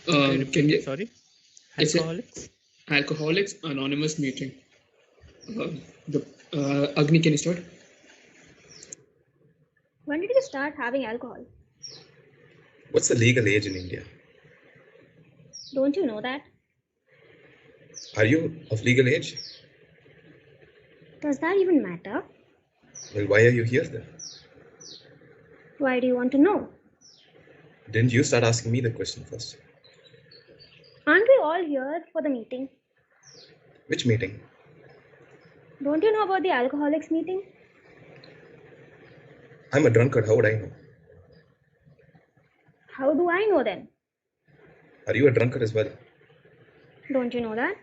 Can you? Sorry? It's a- Alcoholics? Alcoholics Anonymous meeting. Agni, can you start? When did you start having alcohol? What's the legal age in India? Don't you know that? Are you of legal age? Does that even matter? Well, why are you here then? Why do you want to know? Didn't you start asking me the question first? Aren't we all here for the meeting? Which meeting? Don't you know about the alcoholics meeting? I'm a drunkard, how would I know? How do I know then? Are you a drunkard as well? Don't you know that?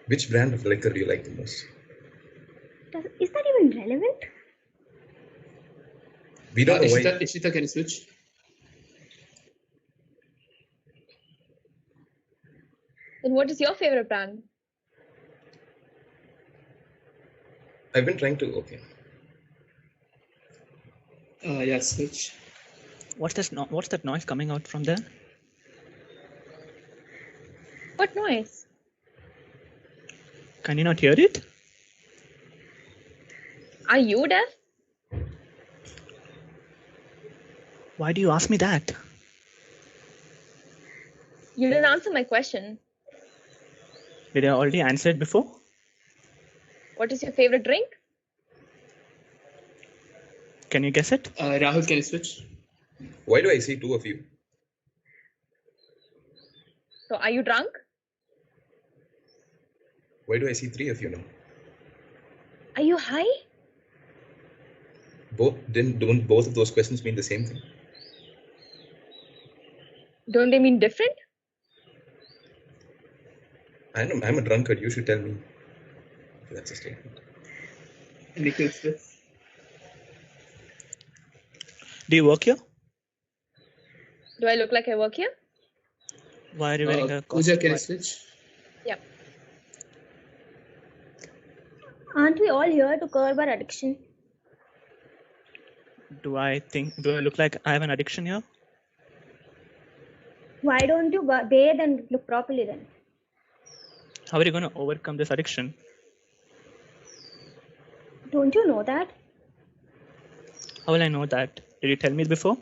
Which brand of liquor do you like the most? Is that even relevant? We don't know why. Ishita, can you switch? Then what is your favorite brand? I've been trying to. Okay. Yeah, switch. What's that noise coming out from there? What noise? Can you not hear it? Are you deaf? Why do you ask me that? You didn't answer my question. Did I already answer it before? What is your favorite drink? Can you guess it? Rahul, can you switch? Why do I see two of you? So are you drunk? Why do I see three of you now? Are you high? Don't both of those questions mean the same thing? Don't they mean different? I'm a drunkard. You should tell me. That's a statement. Nikhil, switch. Do you work here? Do I look like I work here? Why are you wearing a Pooja, costume? can you switch? Yep. Aren't we all here to curb our addiction? Do I look like I have an addiction here? Why don't you bathe and look properly then? How are you going to overcome this addiction? Don't you know that? How will I know that? Did you tell me before?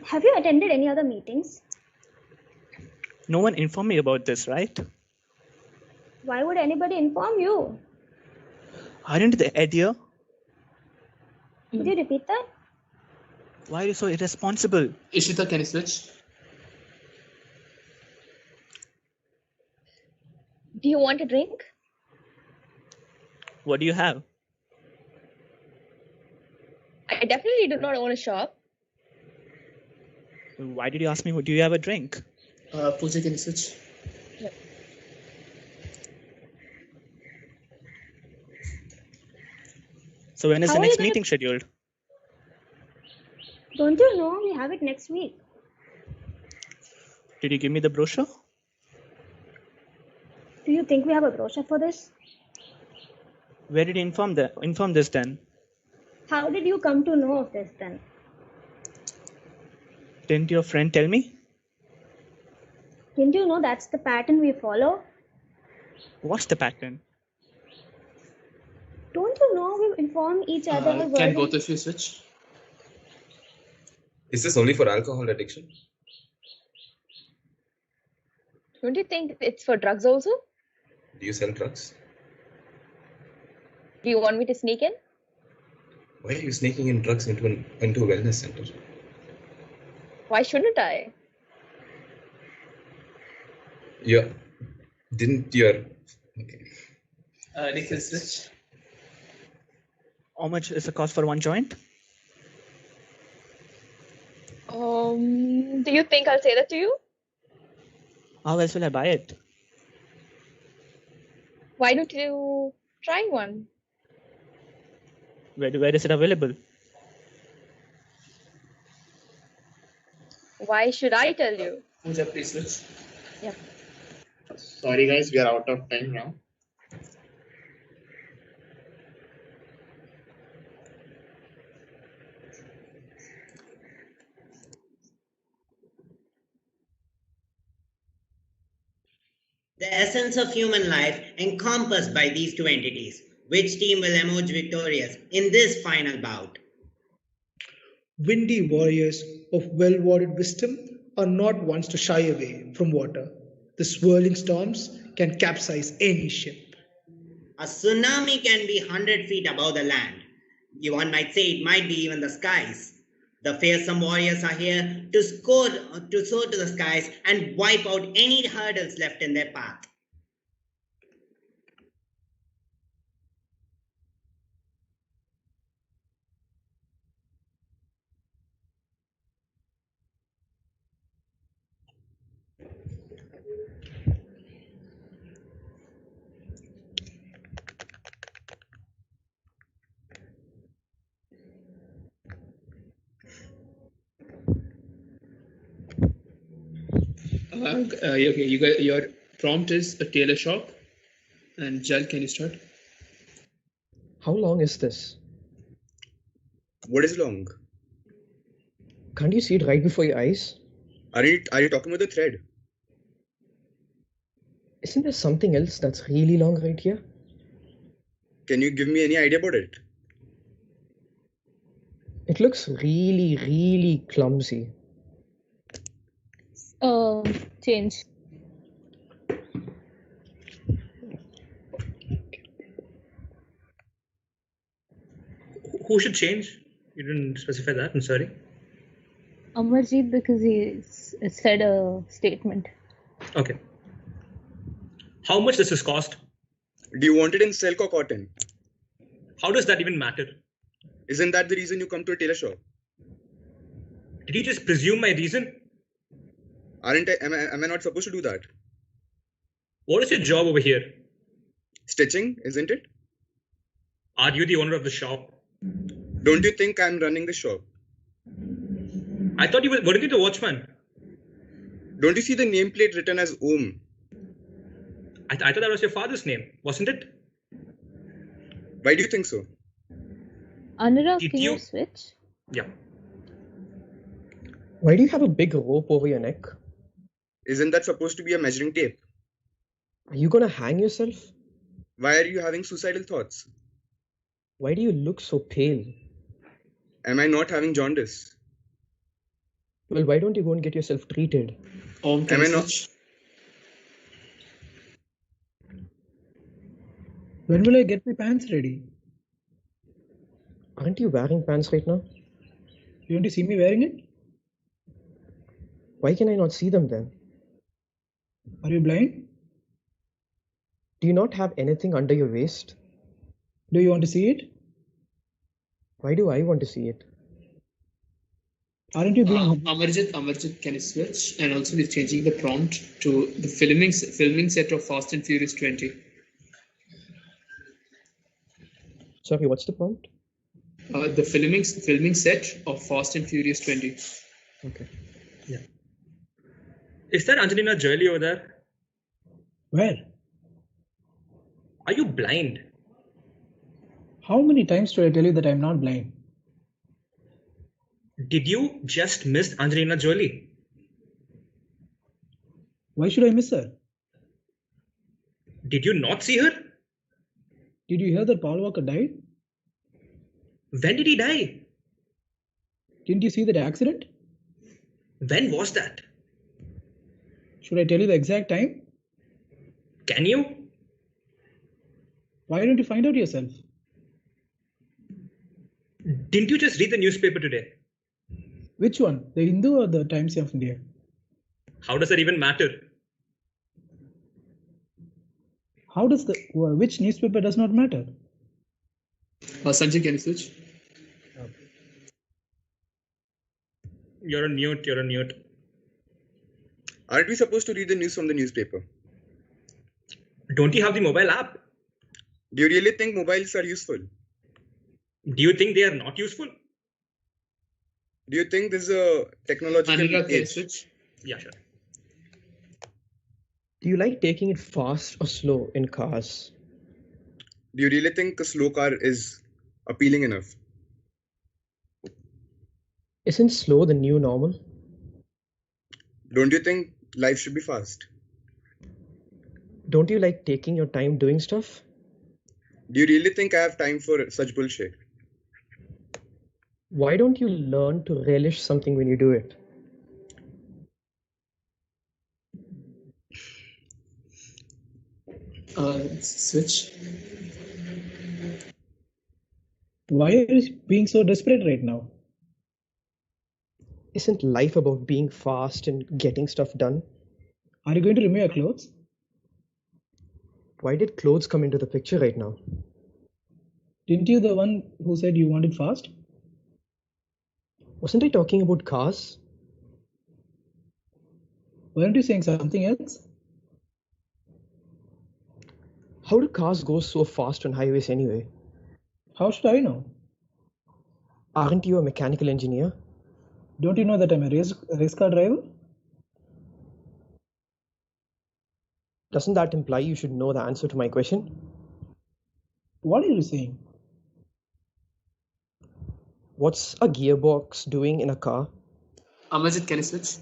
Have you attended any other meetings? No one informed me about this, right? Why would anybody inform you? Aren't they idea? Could you repeat that? Why are you so irresponsible? Ishita, can you switch? Do you want a drink? What do you have? I definitely do not own a shop. Why did you ask me, do you have a drink? Pooja, can you switch? Yep. So when is How the are next you gonna- meeting scheduled? Don't you know we have it next week? Did you give me the brochure? Do you think we have a brochure for this? Where did you inform this then? How did you come to know of this then? Didn't your friend tell me? Didn't you know that's the pattern we follow? What's the pattern? Don't you know we inform each other? Can verbally? both of you switch? Is this only for alcohol addiction? Don't you think it's for drugs also? Do you sell drugs? Do you want me to sneak in? Why are you sneaking in drugs into a wellness center? Why shouldn't I? Yeah. Didn't your... Okay. Nikhil, switch. How much is the cost for one joint? Do you think I'll say that to you? How else will I buy it? Why don't you try one? Where is it available? Why should I tell you? Pooja, please switch. Yep. Sorry guys, we are out of time now. The essence of human life encompassed by these two entities. Which team will emerge victorious in this final bout? Windy warriors of well-worded wisdom are not ones to shy away from water. The swirling storms can capsize any ship. A tsunami can be 100 feet above the land. One might say it might be even the skies. The fearsome warriors are here to soar to the skies and wipe out any hurdles left in their path. Okay, you got your prompt is a tailor shop, and Jal, can you start? How long is this? What is long? Can't you see it right before your eyes? Are you talking about the thread? Isn't there something else that's really long right here? Can you give me any idea about it? It looks really, really clumsy. Change. Who should change? You didn't specify that. I'm sorry. Amarjeet, because he said a statement. Okay. How much does this cost? Do you want it in silk or cotton? How does that even matter? Isn't that the reason you come to a tailor shop? Did you just presume my reason? Am I not supposed to do that? What is your job over here? Stitching, isn't it? Are you the owner of the shop? Don't you think I'm running the shop? I thought weren't you the watchman? Don't you see the nameplate written as Om? I thought that was your father's name, wasn't it? Why do you think so? Anurag, can you switch? Yeah. Why do you have a big rope over your neck? Isn't that supposed to be a measuring tape? Are you gonna hang yourself? Why are you having suicidal thoughts? Why do you look so pale? Am I not having jaundice? Well, why don't you go and get yourself treated? Am I not? When will I get my pants ready? Aren't you wearing pants right now? You want to see me wearing it? Why can I not see them then? Are you blind? Do you not have anything under your waist? Do you want to see it? Why do I want to see it? Aren't you being... Amarjit, can you switch? And also we're changing the prompt to the filming set of Fast and Furious 20. Sorry, what's the prompt? The filming set of Fast and Furious 20. Okay. Yeah. Is that Angelina Jolie over there? Where? Are you blind? How many times do I tell you that I'm not blind? Did you just miss Angelina Jolie? Why should I miss her? Did you not see her? Did you hear that Paul Walker died? When did he die? Didn't you see that accident? When was that? Should I tell you the exact time? Can you? Why don't you find out yourself? Didn't you just read the newspaper today? Which one? The Hindu or the Times of India? How does that even matter? How does the which newspaper does not matter? Sanjay, can you switch? You're on mute. You're on mute. Aren't we supposed to read the news from the newspaper? Don't you have the mobile app? Do you really think mobiles are useful? Do you think they are not useful? Do you think this is a technological Anirudh, can you age? switch? Yeah, sure. Do you like taking it fast or slow in cars? Do you really think a slow car is appealing enough? Isn't slow the new normal? Don't you think life should be fast? Don't you like taking your time doing stuff? Do you really think I have time for such bullshit? Why don't you learn to relish something when you do it? Switch. Why are you being so desperate right now? Isn't life about being fast and getting stuff done? Are you going to remove your clothes? Why did clothes come into the picture right now? Didn't you the one who said you wanted fast? Wasn't I talking about cars? Weren't you saying something else? How do cars go so fast on highways anyway? How should I know? Aren't you a mechanical engineer? Don't you know that I'm a race car driver? Doesn't that imply you should know the answer to my question? What are you saying? What's a gearbox doing in a car? Amarjit, can you switch?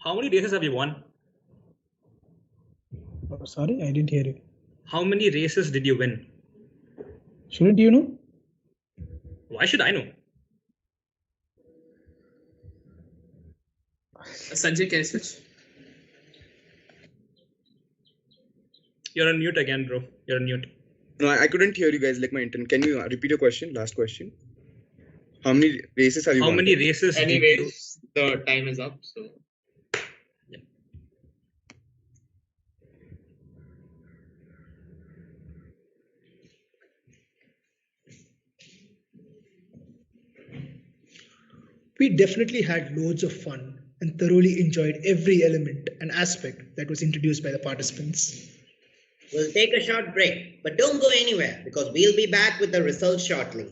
How many races have you won? Oh, sorry, I didn't hear you. How many races did you win? Shouldn't you know? Why should I know? Sanjay, can you switch? You're on mute again, bro. You're on mute. No, I couldn't hear you guys like my internet. Can you repeat your question? Last question. How many races have you How won? many races did you... Anyways, the time is up. So We definitely had loads of fun and thoroughly enjoyed every element and aspect that was introduced by the participants. We'll take a short break, but don't go anywhere because we'll be back with the results shortly.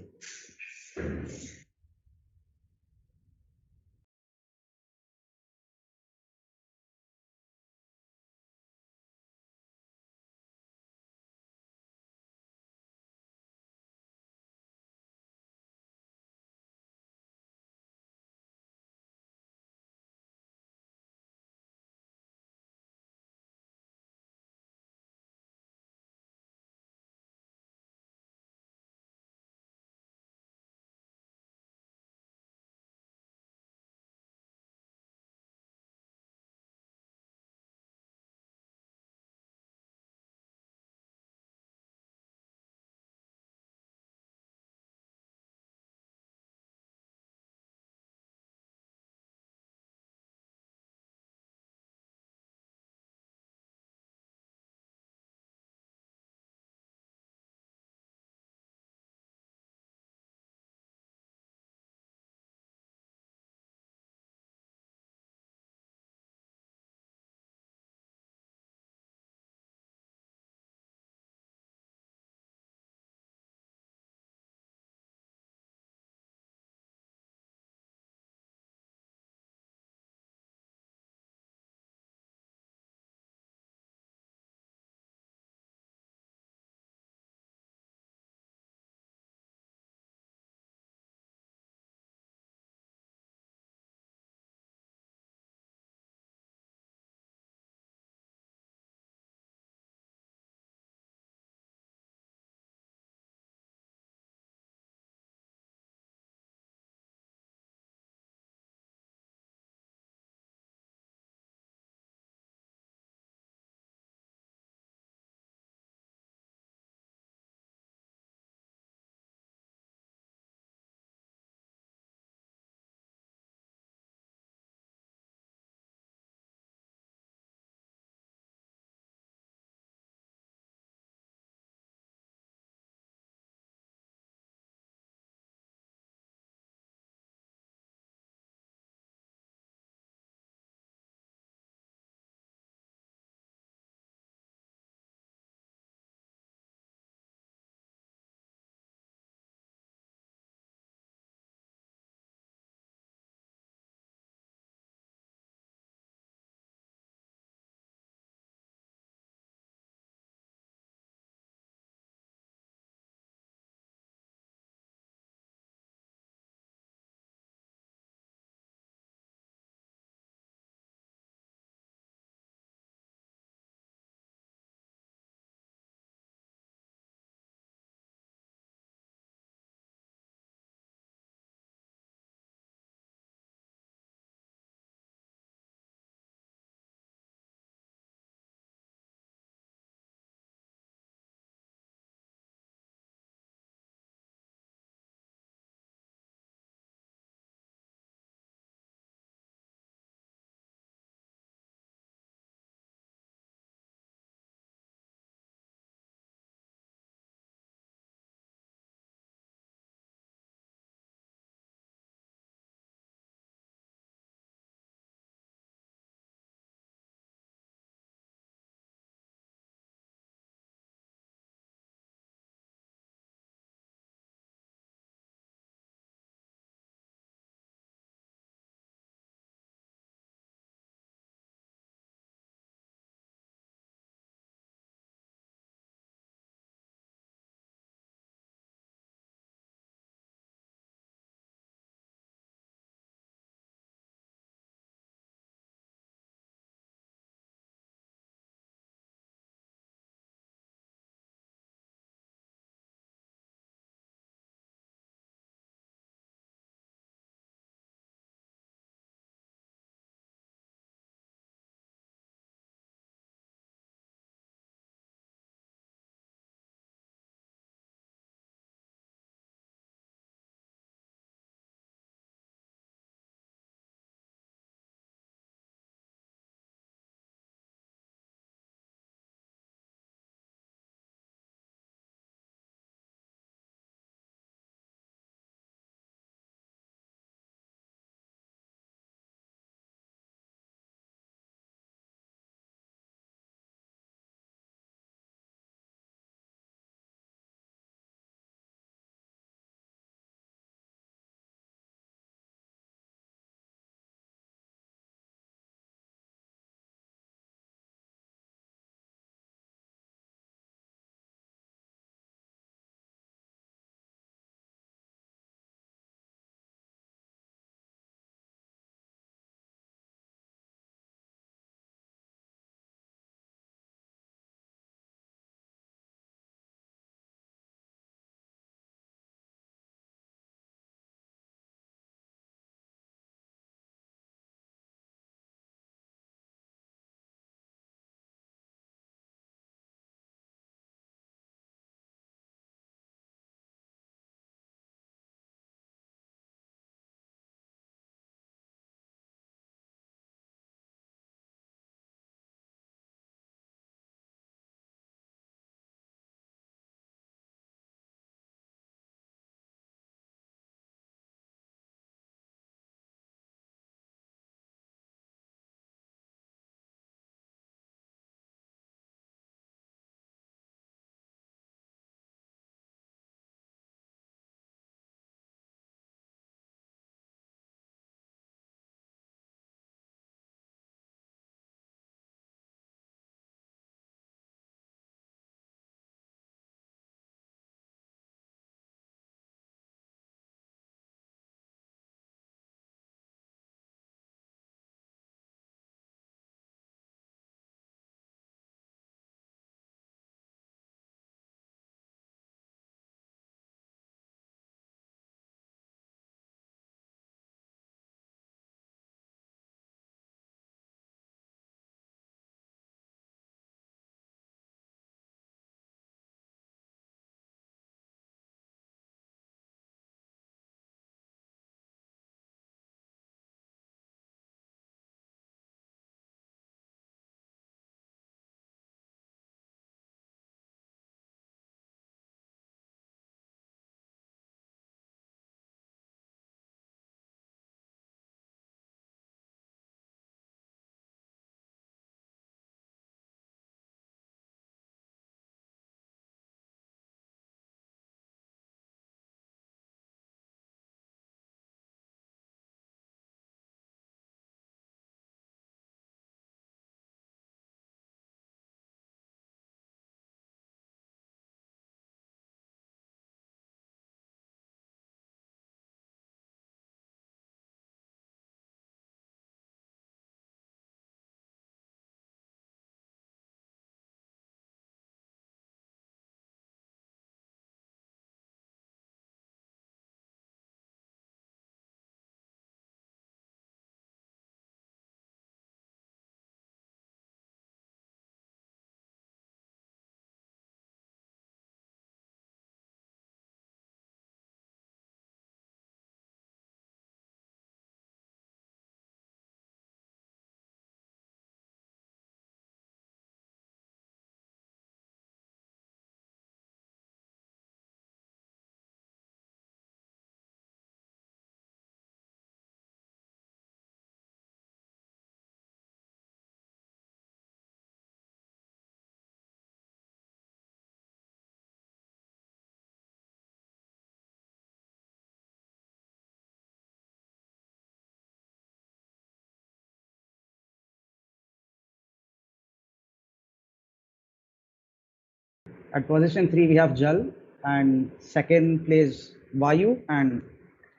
At position 3, we have Jal, and second place Vayu, and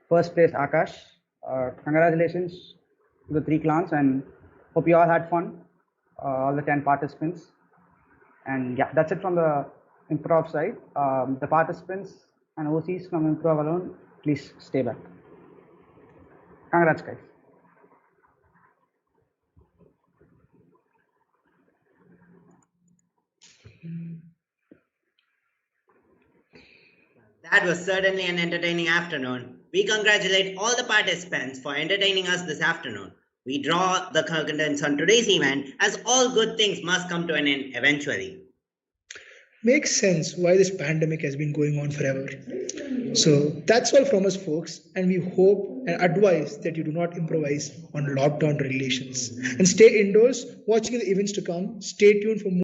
first place Akash. Congratulations to the 3 clans, and hope you all had fun, all the 10 participants. And yeah, that's it from the improv side. The participants and OCs from improv alone, please stay back. Congrats, guys. That was certainly an entertaining afternoon. We congratulate all the participants for entertaining us this afternoon. We draw the curtains on today's event, as all good things must come to an end eventually. Makes sense why this pandemic has been going on forever. So that's all from us, folks, and we hope and advise that you do not improvise on lockdown regulations and stay indoors, watching the events to come. Stay tuned for more.